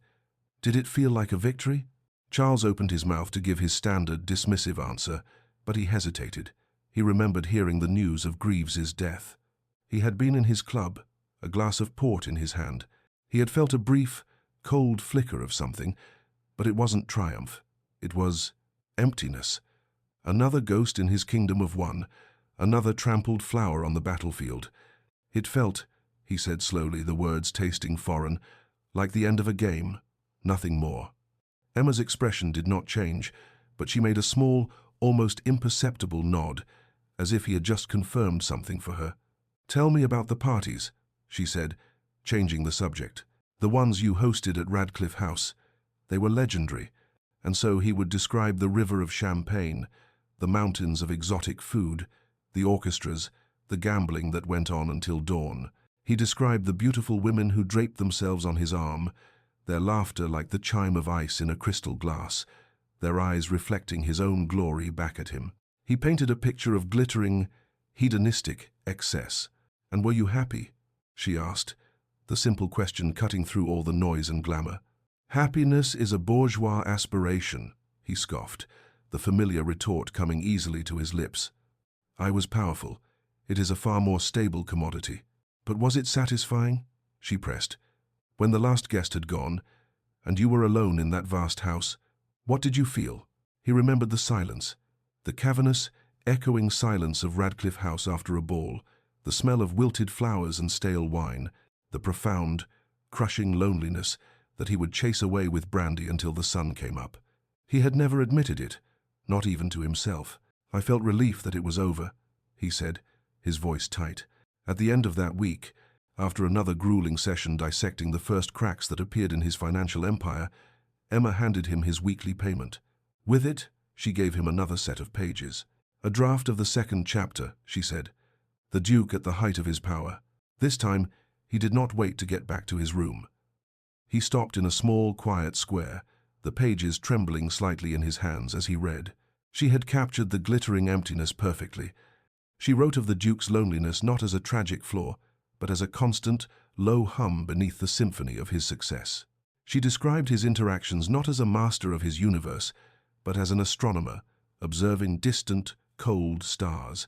"Did it feel like a victory?" Charles opened his mouth to give his standard, dismissive answer, but he hesitated. He remembered hearing the news of Greaves's death. He had been in his club, a glass of port in his hand. He had felt a brief, cold flicker of something, but it wasn't triumph. It was emptiness. Another ghost in his kingdom of one, another trampled flower on the battlefield. It felt, he said slowly, the words tasting foreign, like the end of a game, nothing more. Emma's expression did not change, but she made a small, almost imperceptible nod, as if he had just confirmed something for her. "Tell me about the parties," she said, changing the subject. "The ones you hosted at Radcliffe House. They were legendary." And so he would describe the river of champagne, the mountains of exotic food, the orchestras, the gambling that went on until dawn. He described the beautiful women who draped themselves on his arm, their laughter like the chime of ice in a crystal glass, their eyes reflecting his own glory back at him. He painted a picture of glittering, hedonistic excess. "And were you happy?" she asked, the simple question cutting through all the noise and glamour. "Happiness is a bourgeois aspiration," he scoffed, the familiar retort coming easily to his lips. "I was powerful. It is a far more stable commodity." "But was it satisfying?" she pressed. "When the last guest had gone, and you were alone in that vast house, what did you feel?" He remembered the silence, the cavernous, echoing silence of Radcliffe House after a ball, the smell of wilted flowers and stale wine, the profound, crushing loneliness that he would chase away with brandy until the sun came up. He had never admitted it, not even to himself. "I felt relief that it was over," he said, his voice tight. At the end of that week, after another grueling session dissecting the first cracks that appeared in his financial empire, Emma handed him his weekly payment. With it, she gave him another set of pages. "A draft of the second chapter," she said. "The Duke at the height of his power." This time, he did not wait to get back to his room. He stopped in a small, quiet square, the pages trembling slightly in his hands as he read. She had captured the glittering emptiness perfectly. She wrote of the Duke's loneliness not as a tragic flaw, but as a constant, low hum beneath the symphony of his success. She described his interactions not as a master of his universe, but as an astronomer, observing distant, cold stars,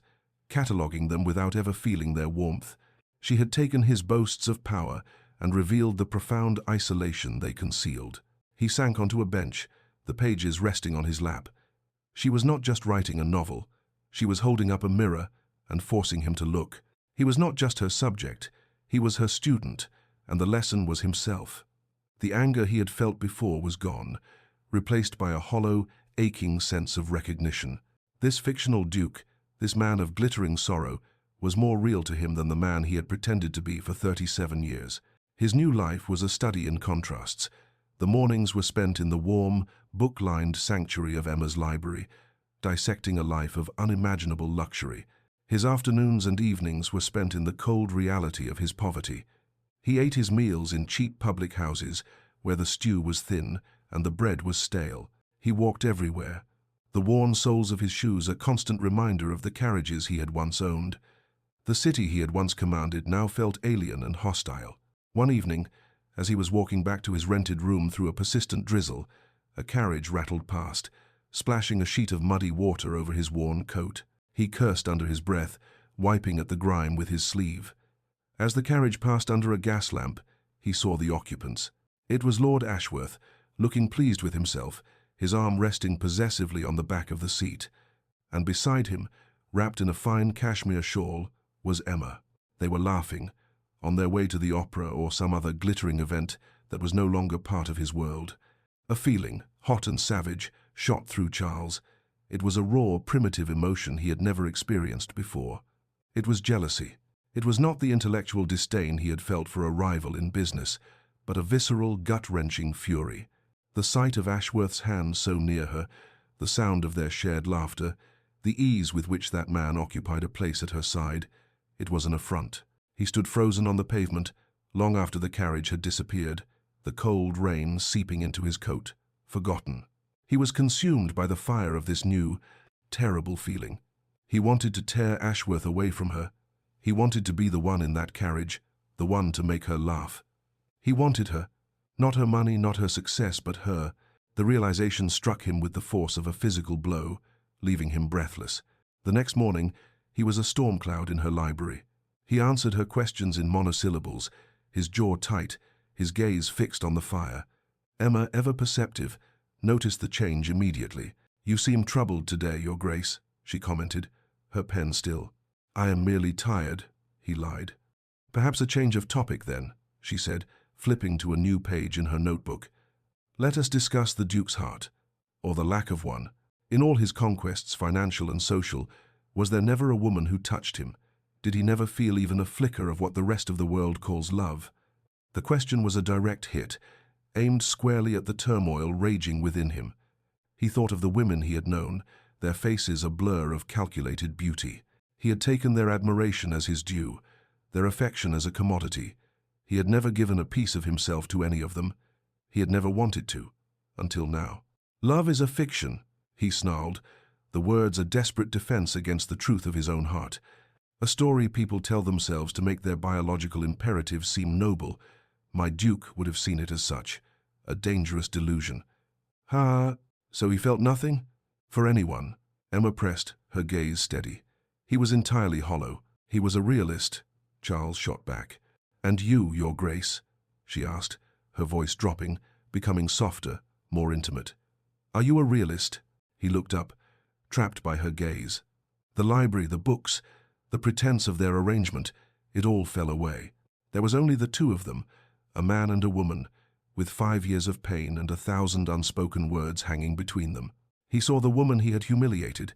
cataloguing them without ever feeling their warmth. She had taken his boasts of power and revealed the profound isolation they concealed. He sank onto a bench, the pages resting on his lap. She was not just writing a novel. She was holding up a mirror and forcing him to look. He was not just her subject, he was her student, and the lesson was himself. The anger he had felt before was gone, replaced by a hollow, aching sense of recognition. This fictional Duke, this man of glittering sorrow, was more real to him than the man he had pretended to be for 37 years. His new life was a study in contrasts. The mornings were spent in the warm, book-lined sanctuary of Emma's library, dissecting a life of unimaginable luxury. His afternoons and evenings were spent in the cold reality of his poverty. He ate his meals in cheap public houses, where the stew was thin and the bread was stale. He walked everywhere, the worn soles of his shoes a constant reminder of the carriages he had once owned. The city he had once commanded now felt alien and hostile. One evening, as he was walking back to his rented room through a persistent drizzle, a carriage rattled past, splashing a sheet of muddy water over his worn coat. He cursed under his breath, wiping at the grime with his sleeve. As the carriage passed under a gas lamp, he saw the occupants. It was Lord Ashworth, looking pleased with himself, his arm resting possessively on the back of the seat. And beside him, wrapped in a fine cashmere shawl, was Emma. They were laughing, on their way to the opera or some other glittering event that was no longer part of his world. A feeling, hot and savage, shot through Charles. It was a raw, primitive emotion he had never experienced before. It was jealousy. It was not the intellectual disdain he had felt for a rival in business, but a visceral, gut-wrenching fury. The sight of Ashworth's hand so near her, the sound of their shared laughter, the ease with which that man occupied a place at her side, it was an affront. He stood frozen on the pavement, long after the carriage had disappeared, the cold rain seeping into his coat, forgotten. He was consumed by the fire of this new, terrible feeling. He wanted to tear Ashworth away from her. He wanted to be the one in that carriage, the one to make her laugh. He wanted her, not her money, not her success, but her. The realization struck him with the force of a physical blow, leaving him breathless. The next morning, he was a storm cloud in her library. He answered her questions in monosyllables, his jaw tight, his gaze fixed on the fire. Emma, ever perceptive, noticed the change immediately. "You seem troubled today, Your Grace," she commented, her pen still. "I am merely tired," he lied. "Perhaps a change of topic, then," she said, flipping to a new page in her notebook. Let us discuss the Duke's heart, or the lack of one. In all his conquests, financial and social, was there never a woman who touched him? Did he never feel even a flicker of what the rest of the world calls love? The question was a direct hit, aimed squarely at the turmoil raging within him. He thought of the women he had known, their faces a blur of calculated beauty. He had taken their admiration as his due, their affection as a commodity. He had never given a piece of himself to any of them. He had never wanted to, until now. "Love is a fiction," he snarled, the words a desperate defense against the truth of his own heart. "A story people tell themselves to make their biological imperatives seem noble. My Duke would have seen it as such, a dangerous delusion." So he felt nothing? For anyone? Emma pressed, her gaze steady. He was entirely hollow. He was a realist, Charles shot back. "And you, Your Grace?" she asked, her voice dropping, becoming softer, more intimate. "Are you a realist?" He looked up, trapped by her gaze. The library, the books, the pretense of their arrangement, it all fell away. There was only the two of them, a man and a woman, with 5 years of pain and 1,000 unspoken words hanging between them. He saw the woman he had humiliated,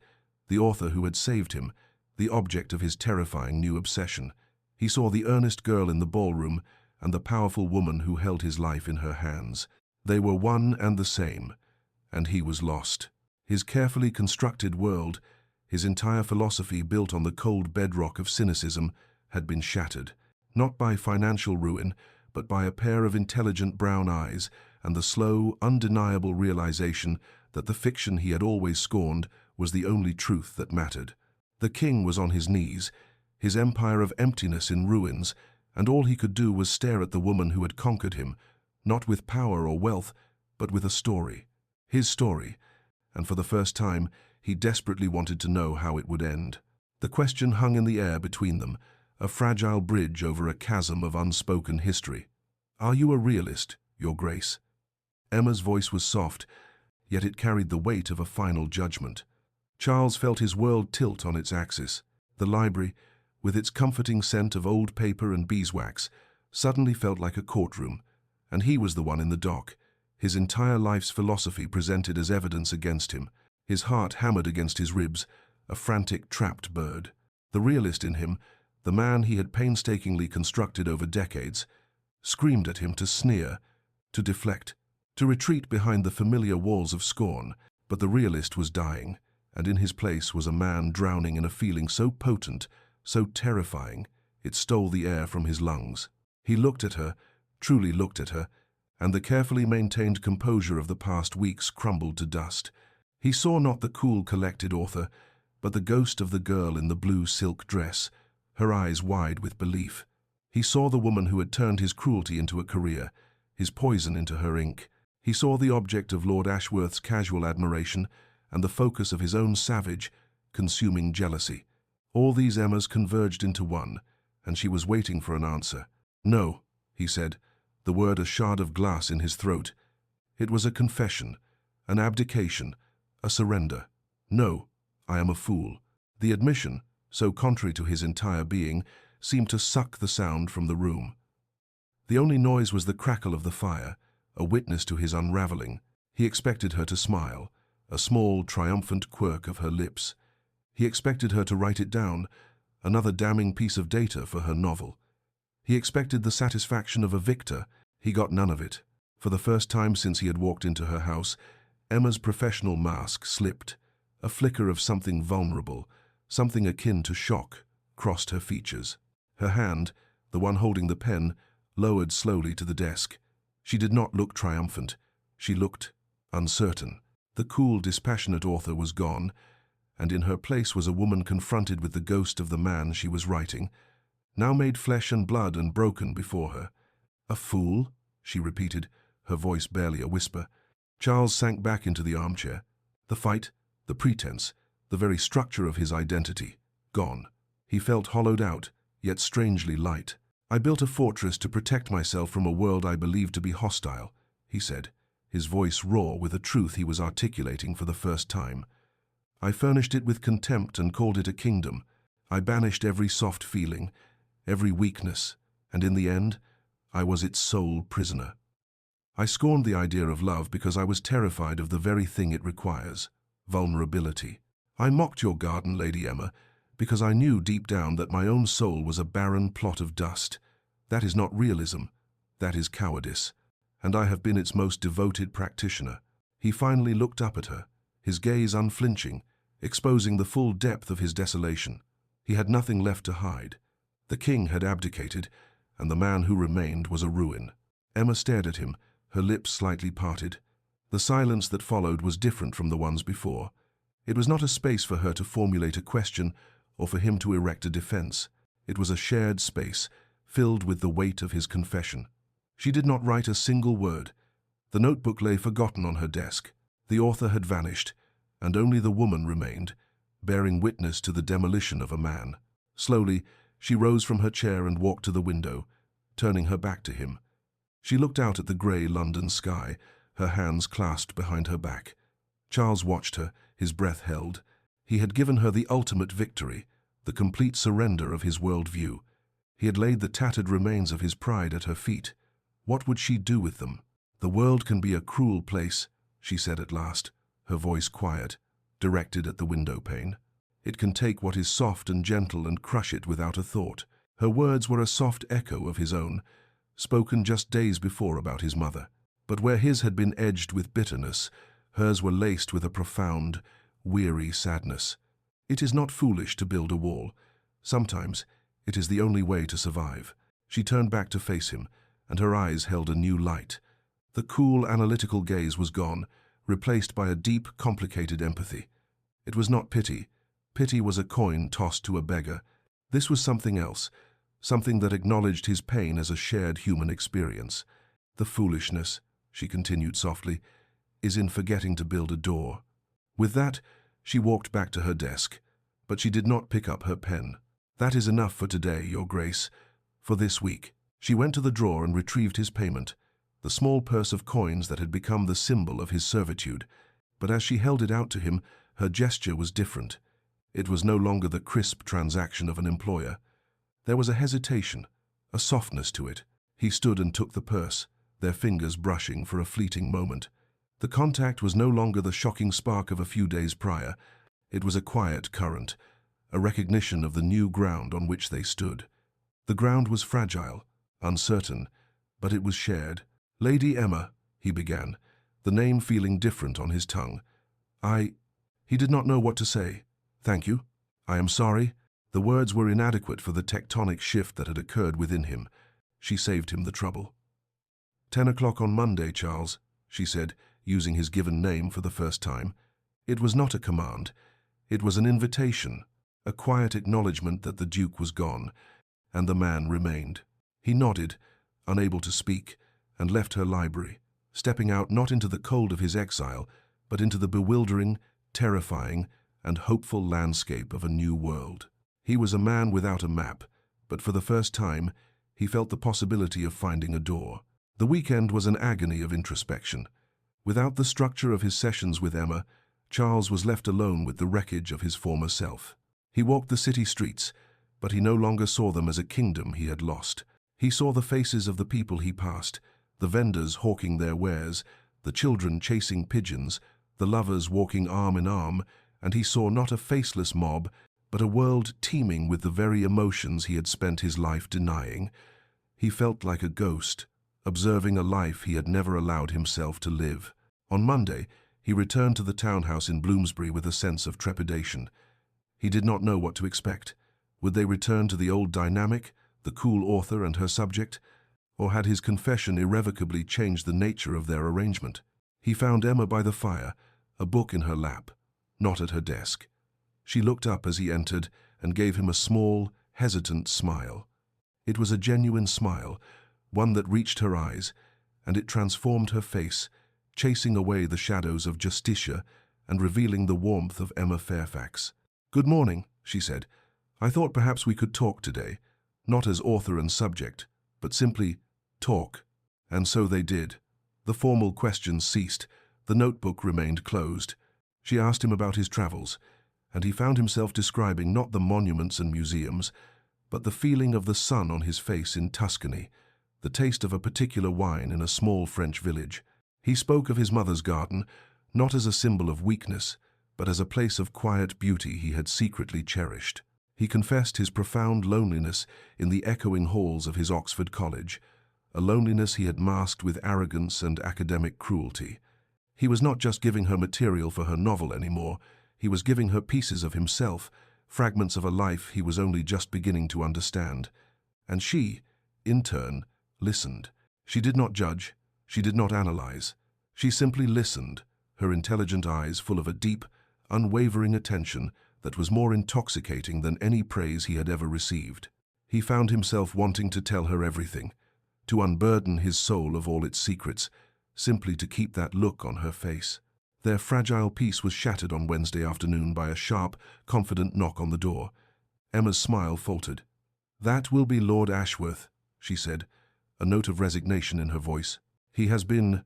the author who had saved him, the object of his terrifying new obsession. He saw the earnest girl in the ballroom and the powerful woman who held his life in her hands. They were one and the same, and he was lost. His carefully constructed world, his entire philosophy built on the cold bedrock of cynicism, had been shattered, not by financial ruin, but by a pair of intelligent brown eyes and the slow, undeniable realization that the fiction he had always scorned was the only truth that mattered. The king was on his knees, his empire of emptiness in ruins, and all he could do was stare at the woman who had conquered him, not with power or wealth, but with a story. His story, and for the first time, he desperately wanted to know how it would end. The question hung in the air between them, a fragile bridge over a chasm of unspoken history. "Are you a realist, Your Grace?" Emma's voice was soft, yet it carried the weight of a final judgment. Charles felt his world tilt on its axis. The library, with its comforting scent of old paper and beeswax, suddenly felt like a courtroom, and he was the one in the dock, his entire life's philosophy presented as evidence against him, his heart hammered against his ribs, a frantic, trapped bird. The realist in him, the man he had painstakingly constructed over decades, screamed at him to sneer, to deflect, to retreat behind the familiar walls of scorn. But the realist was dying, and in his place was a man drowning in a feeling so potent, so terrifying, it stole the air from his lungs. He looked at her, truly looked at her, and the carefully maintained composure of the past weeks crumbled to dust. He saw not the cool, collected author, but the ghost of the girl in the blue silk dress, her eyes wide with belief. He saw the woman who had turned his cruelty into a career, his poison into her ink. He saw the object of Lord Ashworth's casual admiration and the focus of his own savage, consuming jealousy. All these Emmas converged into one, and she was waiting for an answer. "No," he said, the word a shard of glass in his throat. It was a confession, an abdication, a surrender. "No, I am a fool." The admission, so contrary to his entire being, seemed to suck the sound from the room. The only noise was the crackle of the fire, a witness to his unraveling. He expected her to smile, a small, triumphant quirk of her lips. He expected her to write it down, another damning piece of data for her novel. He expected the satisfaction of a victor. He got none of it. For the first time since he had walked into her house, Emma's professional mask slipped. A flicker of something vulnerable, something akin to shock, crossed her features. Her hand, the one holding the pen, lowered slowly to the desk. She did not look triumphant. She looked uncertain. The cool, dispassionate author was gone, and in her place was a woman confronted with the ghost of the man she was writing, now made flesh and blood and broken before her. "A fool?" she repeated, her voice barely a whisper. Charles sank back into the armchair. The fight, the pretense, the very structure of his identity, gone. He felt hollowed out, yet strangely light. "I built a fortress to protect myself from a world I believed to be hostile," he said, his voice raw with a truth he was articulating for the first time. "I furnished it with contempt and called it a kingdom. I banished every soft feeling, every weakness, and in the end, I was its sole prisoner. I scorned the idea of love because I was terrified of the very thing it requires, vulnerability. I mocked your garden, Lady Emma, because I knew deep down that my own soul was a barren plot of dust. That is not realism, that is cowardice, and I have been its most devoted practitioner. He finally looked up at her, his gaze unflinching, exposing the full depth of his desolation. He had nothing left to hide. The king had abdicated, and the man who remained was a ruin. Emma stared at him, her lips slightly parted. The silence that followed was different from the ones before. It was not a space for her to formulate a question or for him to erect a defense. It was a shared space, filled with the weight of his confession. She did not write a single word. The notebook lay forgotten on her desk. The author had vanished, and only the woman remained, bearing witness to the demolition of a man. Slowly, she rose from her chair and walked to the window, turning her back to him. She looked out at the grey London sky, her hands clasped behind her back. Charles watched her, his breath held. He had given her the ultimate victory, the complete surrender of his world-view. He had laid the tattered remains of his pride at her feet. What would she do with them? "The world can be a cruel place," she said at last, her voice quiet, directed at the window pane. "It can take what is soft and gentle and crush it without a thought." Her words were a soft echo of his own, spoken just days before about his mother. But where his had been edged with bitterness, hers were laced with a profound, weary sadness. It is not foolish to build a wall. Sometimes it is the only way to survive. She turned back to face him, and her eyes held a new light. The cool, analytical gaze was gone, replaced by a deep, complicated empathy. It was not pity. Pity was a coin tossed to a beggar. This was something else, something that acknowledged his pain as a shared human experience. "The foolishness," she continued softly, "is in forgetting to build a door." With that, she walked back to her desk, but she did not pick up her pen. "That is enough for today, Your Grace, for this week." She went to the drawer and retrieved his payment, the small purse of coins that had become the symbol of his servitude. But as she held it out to him, her gesture was different. It was no longer the crisp transaction of an employer. There was a hesitation, a softness to it. He stood and took the purse, their fingers brushing for a fleeting moment. The contact was no longer the shocking spark of a few days prior. It was a quiet current, a recognition of the new ground on which they stood. The ground was fragile, uncertain, but it was shared. "Lady Emma," he began, the name feeling different on his tongue. He did not know what to say. "Thank you. I am sorry." The words were inadequate for the tectonic shift that had occurred within him. She saved him the trouble. 10 o'clock on Monday, Charles," she said, using his given name for the first time. It was not a command. It was an invitation, a quiet acknowledgement that the Duke was gone, and the man remained. He nodded, unable to speak, and left her library, stepping out not into the cold of his exile, but into the bewildering, terrifying, and hopeful landscape of a new world. He was a man without a map, but for the first time, he felt the possibility of finding a door. The weekend was an agony of introspection. Without the structure of his sessions with Emma, Charles was left alone with the wreckage of his former self. He walked the city streets, but he no longer saw them as a kingdom he had lost. He saw the faces of the people he passed, the vendors hawking their wares, the children chasing pigeons, the lovers walking arm in arm, and he saw not a faceless mob, but a world teeming with the very emotions he had spent his life denying. He felt like a ghost, observing a life he had never allowed himself to live. On Monday, he returned to the townhouse in Bloomsbury with a sense of trepidation. He did not know what to expect. Would they return to the old dynamic, the cool author and her subject, or had his confession irrevocably changed the nature of their arrangement? He found Emma by the fire, a book in her lap, not at her desk. She looked up as he entered and gave him a small, hesitant smile. It was a genuine smile, one that reached her eyes, and it transformed her face, chasing away the shadows of Justitia and revealing the warmth of Emma Fairfax. "Good morning," she said. "I thought perhaps we could talk today, not as author and subject, but simply talk." And so they did. The formal questions ceased. The notebook remained closed. She asked him about his travels, and he found himself describing not the monuments and museums, but the feeling of the sun on his face in Tuscany, the taste of a particular wine in a small French village. He spoke of his mother's garden, not as a symbol of weakness, but as a place of quiet beauty he had secretly cherished. He confessed his profound loneliness in the echoing halls of his Oxford college, a loneliness he had masked with arrogance and academic cruelty. He was not just giving her material for her novel anymore, he was giving her pieces of himself, fragments of a life he was only just beginning to understand. And she, in turn, listened. She did not judge, she did not analyze. She simply listened, her intelligent eyes full of a deep, unwavering attention that was more intoxicating than any praise he had ever received. He found himself wanting to tell her everything, to unburden his soul of all its secrets, simply to keep that look on her face. Their fragile peace was shattered on Wednesday afternoon by a sharp, confident knock on the door. Emma's smile faltered. "That will be Lord Ashworth," she said, a note of resignation in her voice. "He has been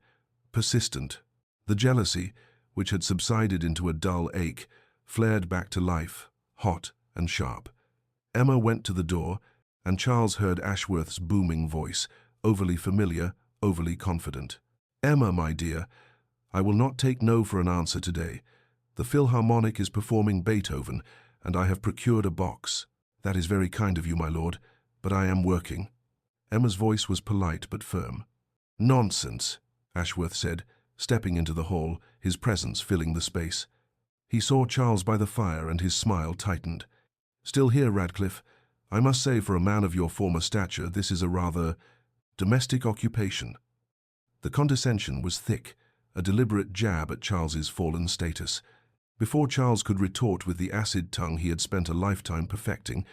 persistent." The jealousy, which had subsided into a dull ache, flared back to life, hot and sharp. Emma went to the door, and Charles heard Ashworth's booming voice, overly familiar, overly confident. "Emma, my dear, I will not take no for an answer today. The Philharmonic is performing Beethoven, and I have procured a box." "That is very kind of you, my lord, but I am working." Emma's voice was polite but firm. "Nonsense," Ashworth said, stepping into the hall, his presence filling the space. He saw Charles by the fire and his smile tightened. "Still here, Radcliffe? I must say, for a man of your former stature, this is a rather domestic occupation." The condescension was thick, a deliberate jab at Charles's fallen status. Before Charles could retort with the acid tongue he had spent a lifetime perfecting,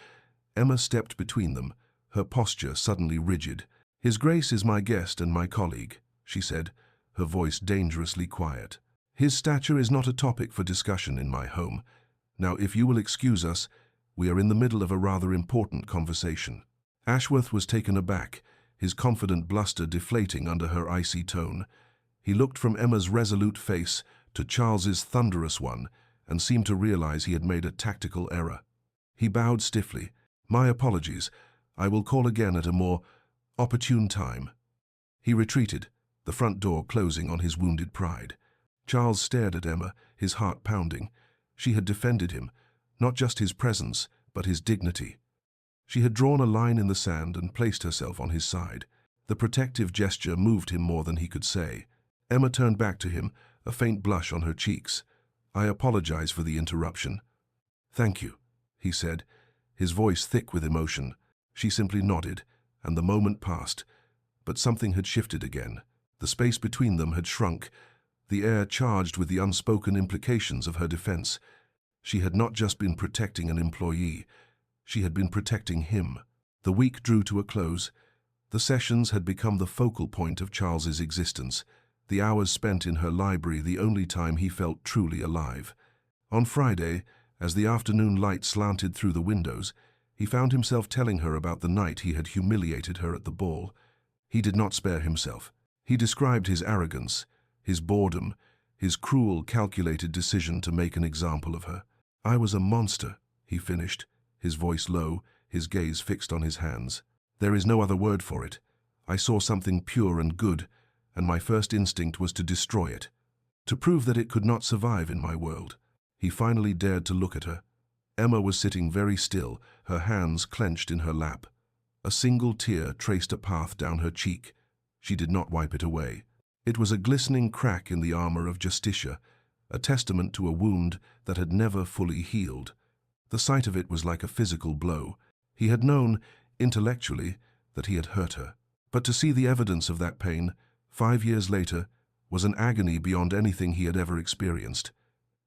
Emma stepped between them, her posture suddenly rigid. "His Grace is my guest and my colleague," she said, her voice dangerously quiet. "His stature is not a topic for discussion in my home. Now, if you will excuse us, we are in the middle of a rather important conversation." Ashworth was taken aback, his confident bluster deflating under her icy tone. He looked from Emma's resolute face to Charles's thunderous one and seemed to realize he had made a tactical error. He bowed stiffly. "My apologies. I will call again at a more opportune time." He retreated, the front door closing on his wounded pride. Charles stared at Emma, his heart pounding. She had defended him, not just his presence, but his dignity. She had drawn a line in the sand and placed herself on his side. The protective gesture moved him more than he could say. Emma turned back to him, a faint blush on her cheeks. "I apologize for the interruption." "Thank you," he said, his voice thick with emotion. She simply nodded, and the moment passed. But something had shifted again. The space between them had shrunk, the air charged with the unspoken implications of her defense. She had not just been protecting an employee, she had been protecting him. The week drew to a close. The sessions had become the focal point of Charles's existence, the hours spent in her library the only time he felt truly alive. On Friday, as the afternoon light slanted through the windows, he found himself telling her about the night he had humiliated her at the ball. He did not spare himself. He described his arrogance, his boredom, his cruel, calculated decision to make an example of her. "I was a monster," he finished, his voice low, his gaze fixed on his hands. "There is no other word for it. I saw something pure and good, and my first instinct was to destroy it, to prove that it could not survive in my world." He finally dared to look at her. Emma was sitting very still, her hands clenched in her lap. A single tear traced a path down her cheek. She did not wipe it away. It was a glistening crack in the armor of Justitia, a testament to a wound that had never fully healed. The sight of it was like a physical blow. He had known, intellectually, that he had hurt her. But to see the evidence of that pain, 5 years later, was an agony beyond anything he had ever experienced.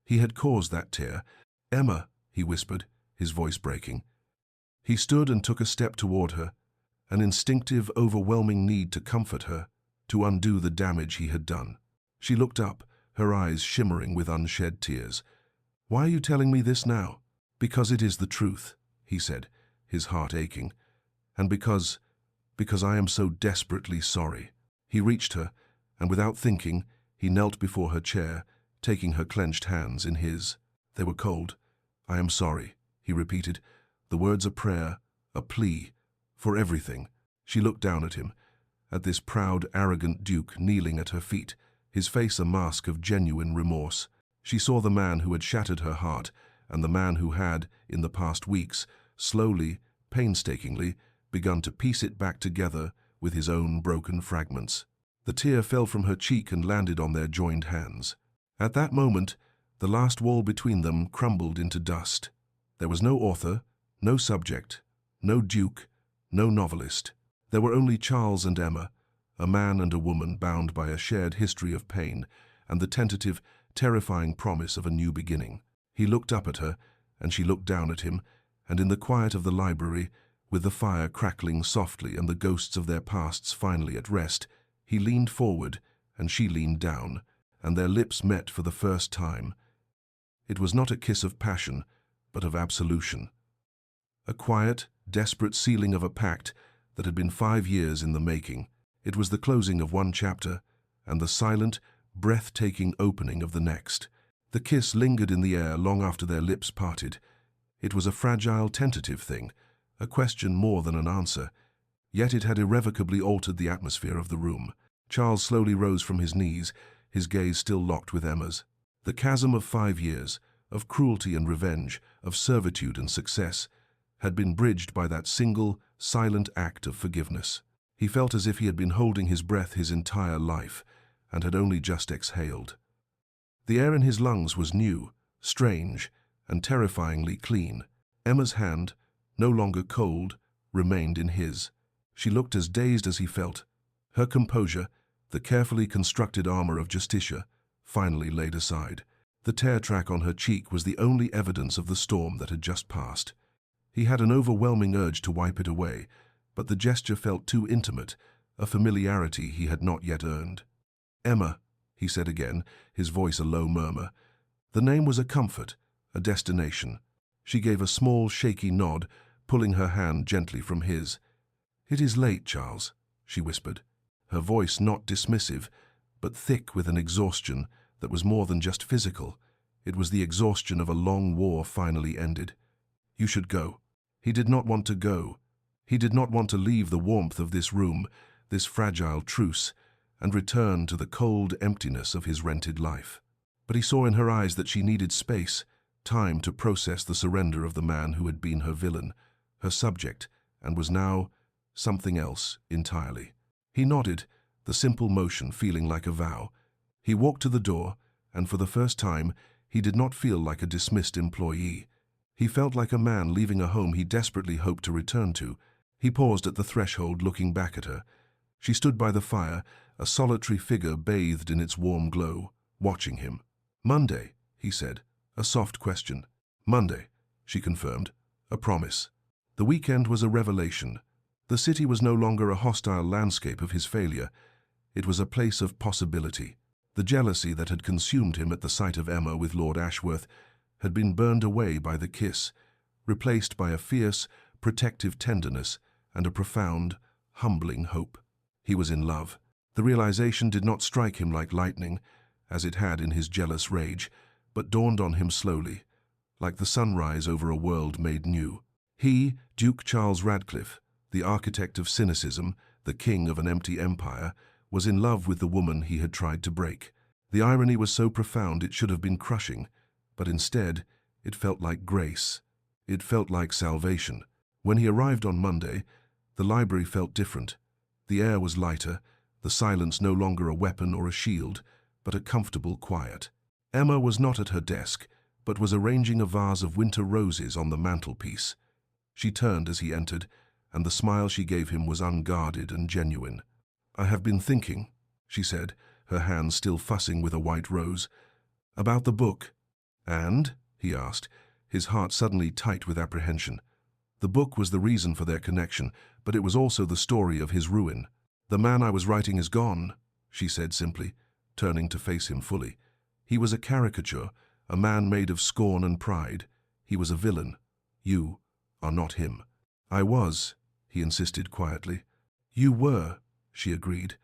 He had caused that tear. "Emma," he whispered, his voice breaking. He stood and took a step toward her, an instinctive, overwhelming need to comfort her, to undo the damage he had done. She looked up, her eyes shimmering with unshed tears. "Why are you telling me this now?" "Because it is the truth," he said, his heart aching. "And because I am so desperately sorry." He reached her, and without thinking, he knelt before her chair, taking her clenched hands in his. They were cold. "I am sorry," he repeated, the words a prayer, a plea, for everything. She looked down at him, at this proud, arrogant duke kneeling at her feet, his face a mask of genuine remorse. She saw the man who had shattered her heart, and the man who had, in the past weeks, slowly, painstakingly, begun to piece it back together with his own broken fragments. The tear fell from her cheek and landed on their joined hands. At that moment, the last wall between them crumbled into dust. There was no author, no subject, no duke, no novelist. There were only Charles and Emma, a man and a woman bound by a shared history of pain and the tentative, terrifying promise of a new beginning. He looked up at her, and she looked down at him, and in the quiet of the library, with the fire crackling softly and the ghosts of their pasts finally at rest, he leaned forward, and she leaned down, and their lips met for the first time. It was not a kiss of passion, but of absolution. A quiet, desperate sealing of a pact that had been 5 years in the making. It was the closing of one chapter, and the silent, breathtaking opening of the next. The kiss lingered in the air long after their lips parted. It was a fragile, tentative thing, a question more than an answer, yet it had irrevocably altered the atmosphere of the room. Charles slowly rose from his knees, his gaze still locked with Emma's. The chasm of 5 years, of cruelty and revenge, of servitude and success, had been bridged by that single, silent act of forgiveness. He felt as if he had been holding his breath his entire life, and had only just exhaled. The air in his lungs was new, strange, and terrifyingly clean. Emma's hand, no longer cold, remained in his. She looked as dazed as he felt. Her composure, the carefully constructed armor of Justitia, finally laid aside. The tear track on her cheek was the only evidence of the storm that had just passed. He had an overwhelming urge to wipe it away, but the gesture felt too intimate, a familiarity he had not yet earned. "Emma," he said again, his voice a low murmur. The name was a comfort, a destination. She gave a small, shaky nod, pulling her hand gently from his. "It is late, Charles," she whispered, her voice not dismissive, but thick with an exhaustion that was more than just physical. It was the exhaustion of a long war finally ended. "You should go." He did not want to go. He did not want to leave the warmth of this room, this fragile truce, and return to the cold emptiness of his rented life. But he saw in her eyes that she needed space, time to process the surrender of the man who had been her villain, her subject, and was now something else entirely. He nodded, the simple motion feeling like a vow. He walked to the door, and for the first time, he did not feel like a dismissed employee. He felt like a man leaving a home he desperately hoped to return to. He paused at the threshold, looking back at her. She stood by the fire, a solitary figure bathed in its warm glow, watching him. "Monday," he said, a soft question. "Monday," she confirmed, a promise. The weekend was a revelation. The city was no longer a hostile landscape of his failure. It was a place of possibility. The jealousy that had consumed him at the sight of Emma with Lord Ashworth had been burned away by the kiss, replaced by a fierce, protective tenderness and a profound, humbling hope. He was in love. The realization did not strike him like lightning, as it had in his jealous rage, but dawned on him slowly, like the sunrise over a world made new. He, Duke Charles Radcliffe, the architect of cynicism, the king of an empty empire, was in love with the woman he had tried to break. The irony was so profound it should have been crushing, but instead, it felt like grace. It felt like salvation. When he arrived on Monday, the library felt different. The air was lighter, the silence no longer a weapon or a shield, but a comfortable quiet. Emma was not at her desk, but was arranging a vase of winter roses on the mantelpiece. She turned as he entered, and the smile she gave him was unguarded and genuine. "I have been thinking," she said, her hand still fussing with a white rose, "about the book." "And?" he asked, his heart suddenly tight with apprehension. The book was the reason for their connection, but it was also the story of his ruin. "The man I was writing is gone," she said simply, turning to face him fully. "He was a caricature, a man made of scorn and pride. He was a villain. You are not him." "I was," he insisted quietly. "You were," she agreed,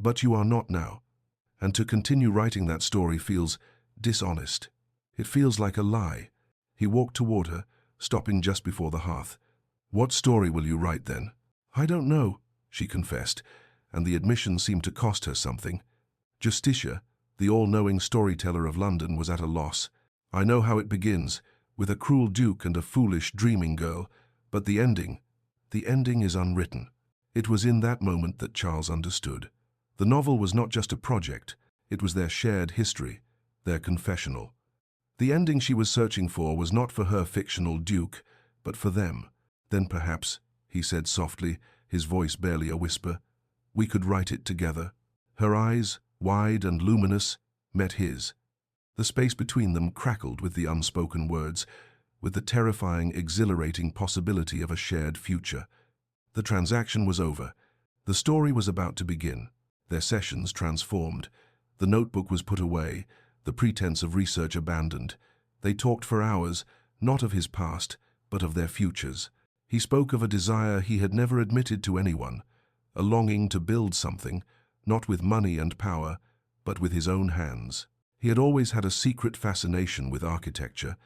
"but you are not now. And to continue writing that story feels dishonest. It feels like a lie." He walked toward her, stopping just before the hearth. "What story will you write then?" "I don't know," she confessed, and the admission seemed to cost her something. Justitia, the all-knowing storyteller of London, was at a loss. I know how it begins, with a cruel duke and a foolish, dreaming girl, but the ending is unwritten. It was in that moment that Charles understood. The novel was not just a project, it was their shared history, their confessional. The ending she was searching for was not for her fictional duke, but for them. Then perhaps, he said softly, his voice barely a whisper, we could write it together. Her eyes, wide and luminous, met his. The space between them crackled with the unspoken words, with the terrifying, exhilarating possibility of a shared future. The transaction was over. The story was about to begin. Their sessions transformed. The notebook was put away, the pretense of research abandoned. They talked for hours, not of his past, but of their futures. He spoke of a desire he had never admitted to anyone, a longing to build something, not with money and power, but with his own hands. He had always had a secret fascination with architecture,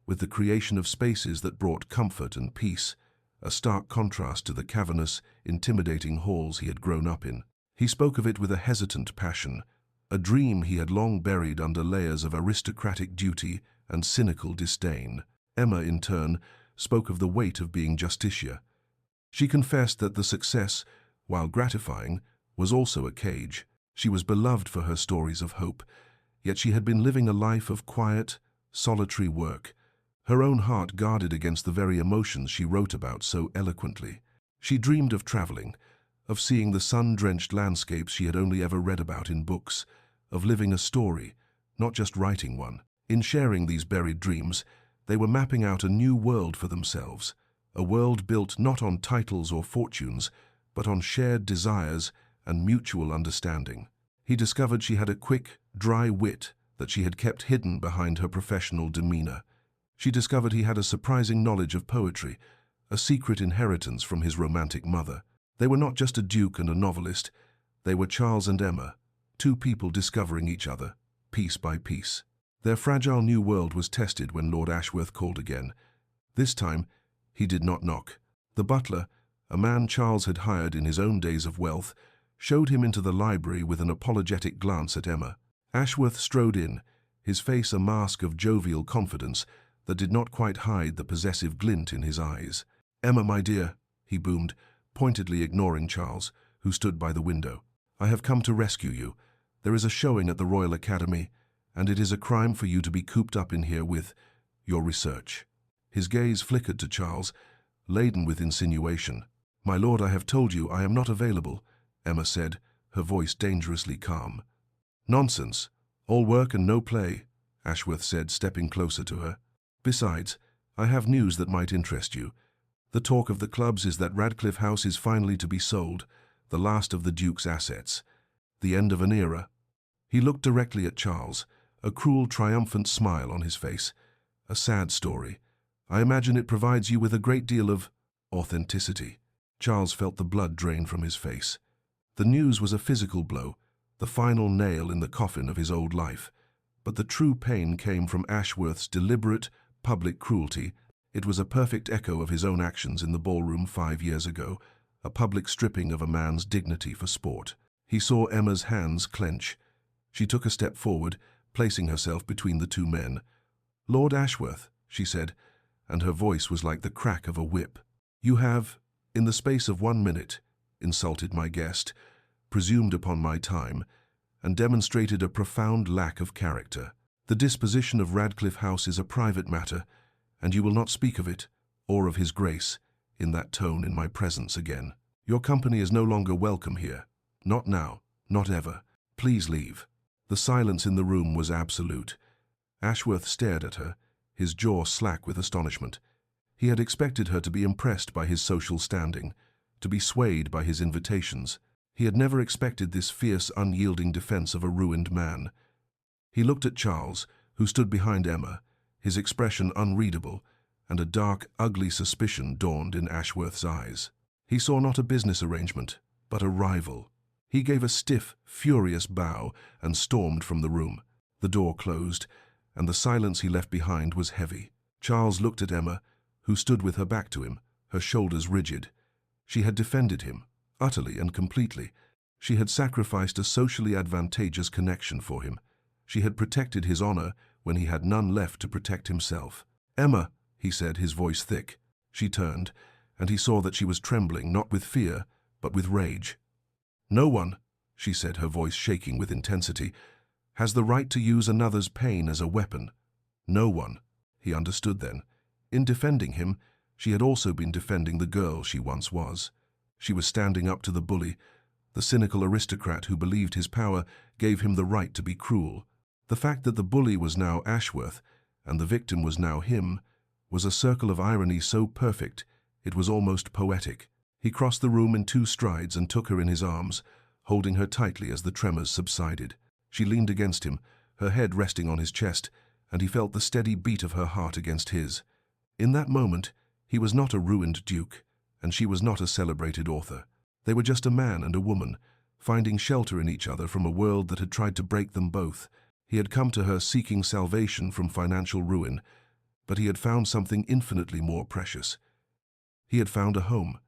with the creation of spaces that brought comfort and peace, a stark contrast to the cavernous, intimidating halls he had grown up in. He spoke of it with a hesitant passion, a dream he had long buried under layers of aristocratic duty and cynical disdain. Emma, in turn, spoke of the weight of being Justitia. She confessed that the success, while gratifying, was also a cage. She was beloved for her stories of hope, yet she had been living a life of quiet, solitary work, her own heart guarded against the very emotions she wrote about so eloquently. She dreamed of traveling, of seeing the sun-drenched landscapes she had only ever read about in books, of living a story, not just writing one. In sharing these buried dreams, they were mapping out a new world for themselves, a world built not on titles or fortunes, but on shared desires and mutual understanding. He discovered she had a quick, dry wit that she had kept hidden behind her professional demeanor. She discovered he had a surprising knowledge of poetry, a secret inheritance from his romantic mother. They were not just a duke and a novelist, they were Charles and Emma, two people discovering each other, piece by piece. Their fragile new world was tested when Lord Ashworth called again. This time, he did not knock. The butler, a man Charles had hired in his own days of wealth, showed him into the library with an apologetic glance at Emma. Ashworth strode in, his face a mask of jovial confidence that did not quite hide the possessive glint in his eyes. "Emma, my dear," he boomed, pointedly ignoring Charles, who stood by the window. "I have come to rescue you. There is a showing at the Royal Academy, and it is a crime for you to be cooped up in here with your research." His gaze flickered to Charles, laden with insinuation. "My lord, I have told you I am not available," Emma said, her voice dangerously calm. "Nonsense. All work and no play," Ashworth said, stepping closer to her. "Besides, I have news that might interest you. The talk of the clubs is that Radcliffe House is finally to be sold, the last of the Duke's assets. The end of an era." He looked directly at Charles, a cruel, triumphant smile on his face. "A sad story. I imagine it provides you with a great deal of authenticity." Charles felt the blood drain from his face. The news was a physical blow, the final nail in the coffin of his old life. But the true pain came from Ashworth's deliberate, public cruelty. It was a perfect echo of his own actions in the ballroom 5 years ago, a public stripping of a man's dignity for sport. He saw Emma's hands clench. She took a step forward, placing herself between the two men. "Lord Ashworth," she said, and her voice was like the crack of a whip. "You have, in the space of 1 minute, insulted my guest, presumed upon my time, and demonstrated a profound lack of character. The disposition of Radcliffe House is a private matter, and you will not speak of it, or of his grace, in that tone in my presence again. Your company is no longer welcome here. Not now, not ever. Please leave." The silence in the room was absolute. Ashworth stared at her, his jaw slack with astonishment. He had expected her to be impressed by his social standing, to be swayed by his invitations. He had never expected this fierce, unyielding defense of a ruined man. He looked at Charles, who stood behind Emma, his expression unreadable, and a dark, ugly suspicion dawned in Ashworth's eyes. He saw not a business arrangement, but a rival. He gave a stiff, furious bow and stormed from the room. The door closed, and the silence he left behind was heavy. Charles looked at Emma, who stood with her back to him, her shoulders rigid. She had defended him, utterly and completely. She had sacrificed a socially advantageous connection for him. She had protected his honor when he had none left to protect himself. "Emma," he said, his voice thick. She turned, and he saw that she was trembling, not with fear, but with rage. "No one," she said, her voice shaking with intensity, "has the right to use another's pain as a weapon. No one." He understood then. In defending him, she had also been defending the girl she once was. She was standing up to the bully. The cynical aristocrat who believed his power gave him the right to be cruel. The fact that the bully was now Ashworth, and the victim was now him, was a circle of irony so perfect it was almost poetic. He crossed the room in 2 strides and took her in his arms, holding her tightly as the tremors subsided. She leaned against him, her head resting on his chest, and he felt the steady beat of her heart against his. In that moment, he was not a ruined duke, and she was not a celebrated author. They were just a man and a woman, finding shelter in each other from a world that had tried to break them both. He had come to her seeking salvation from financial ruin, but he had found something infinitely more precious. He had found a home,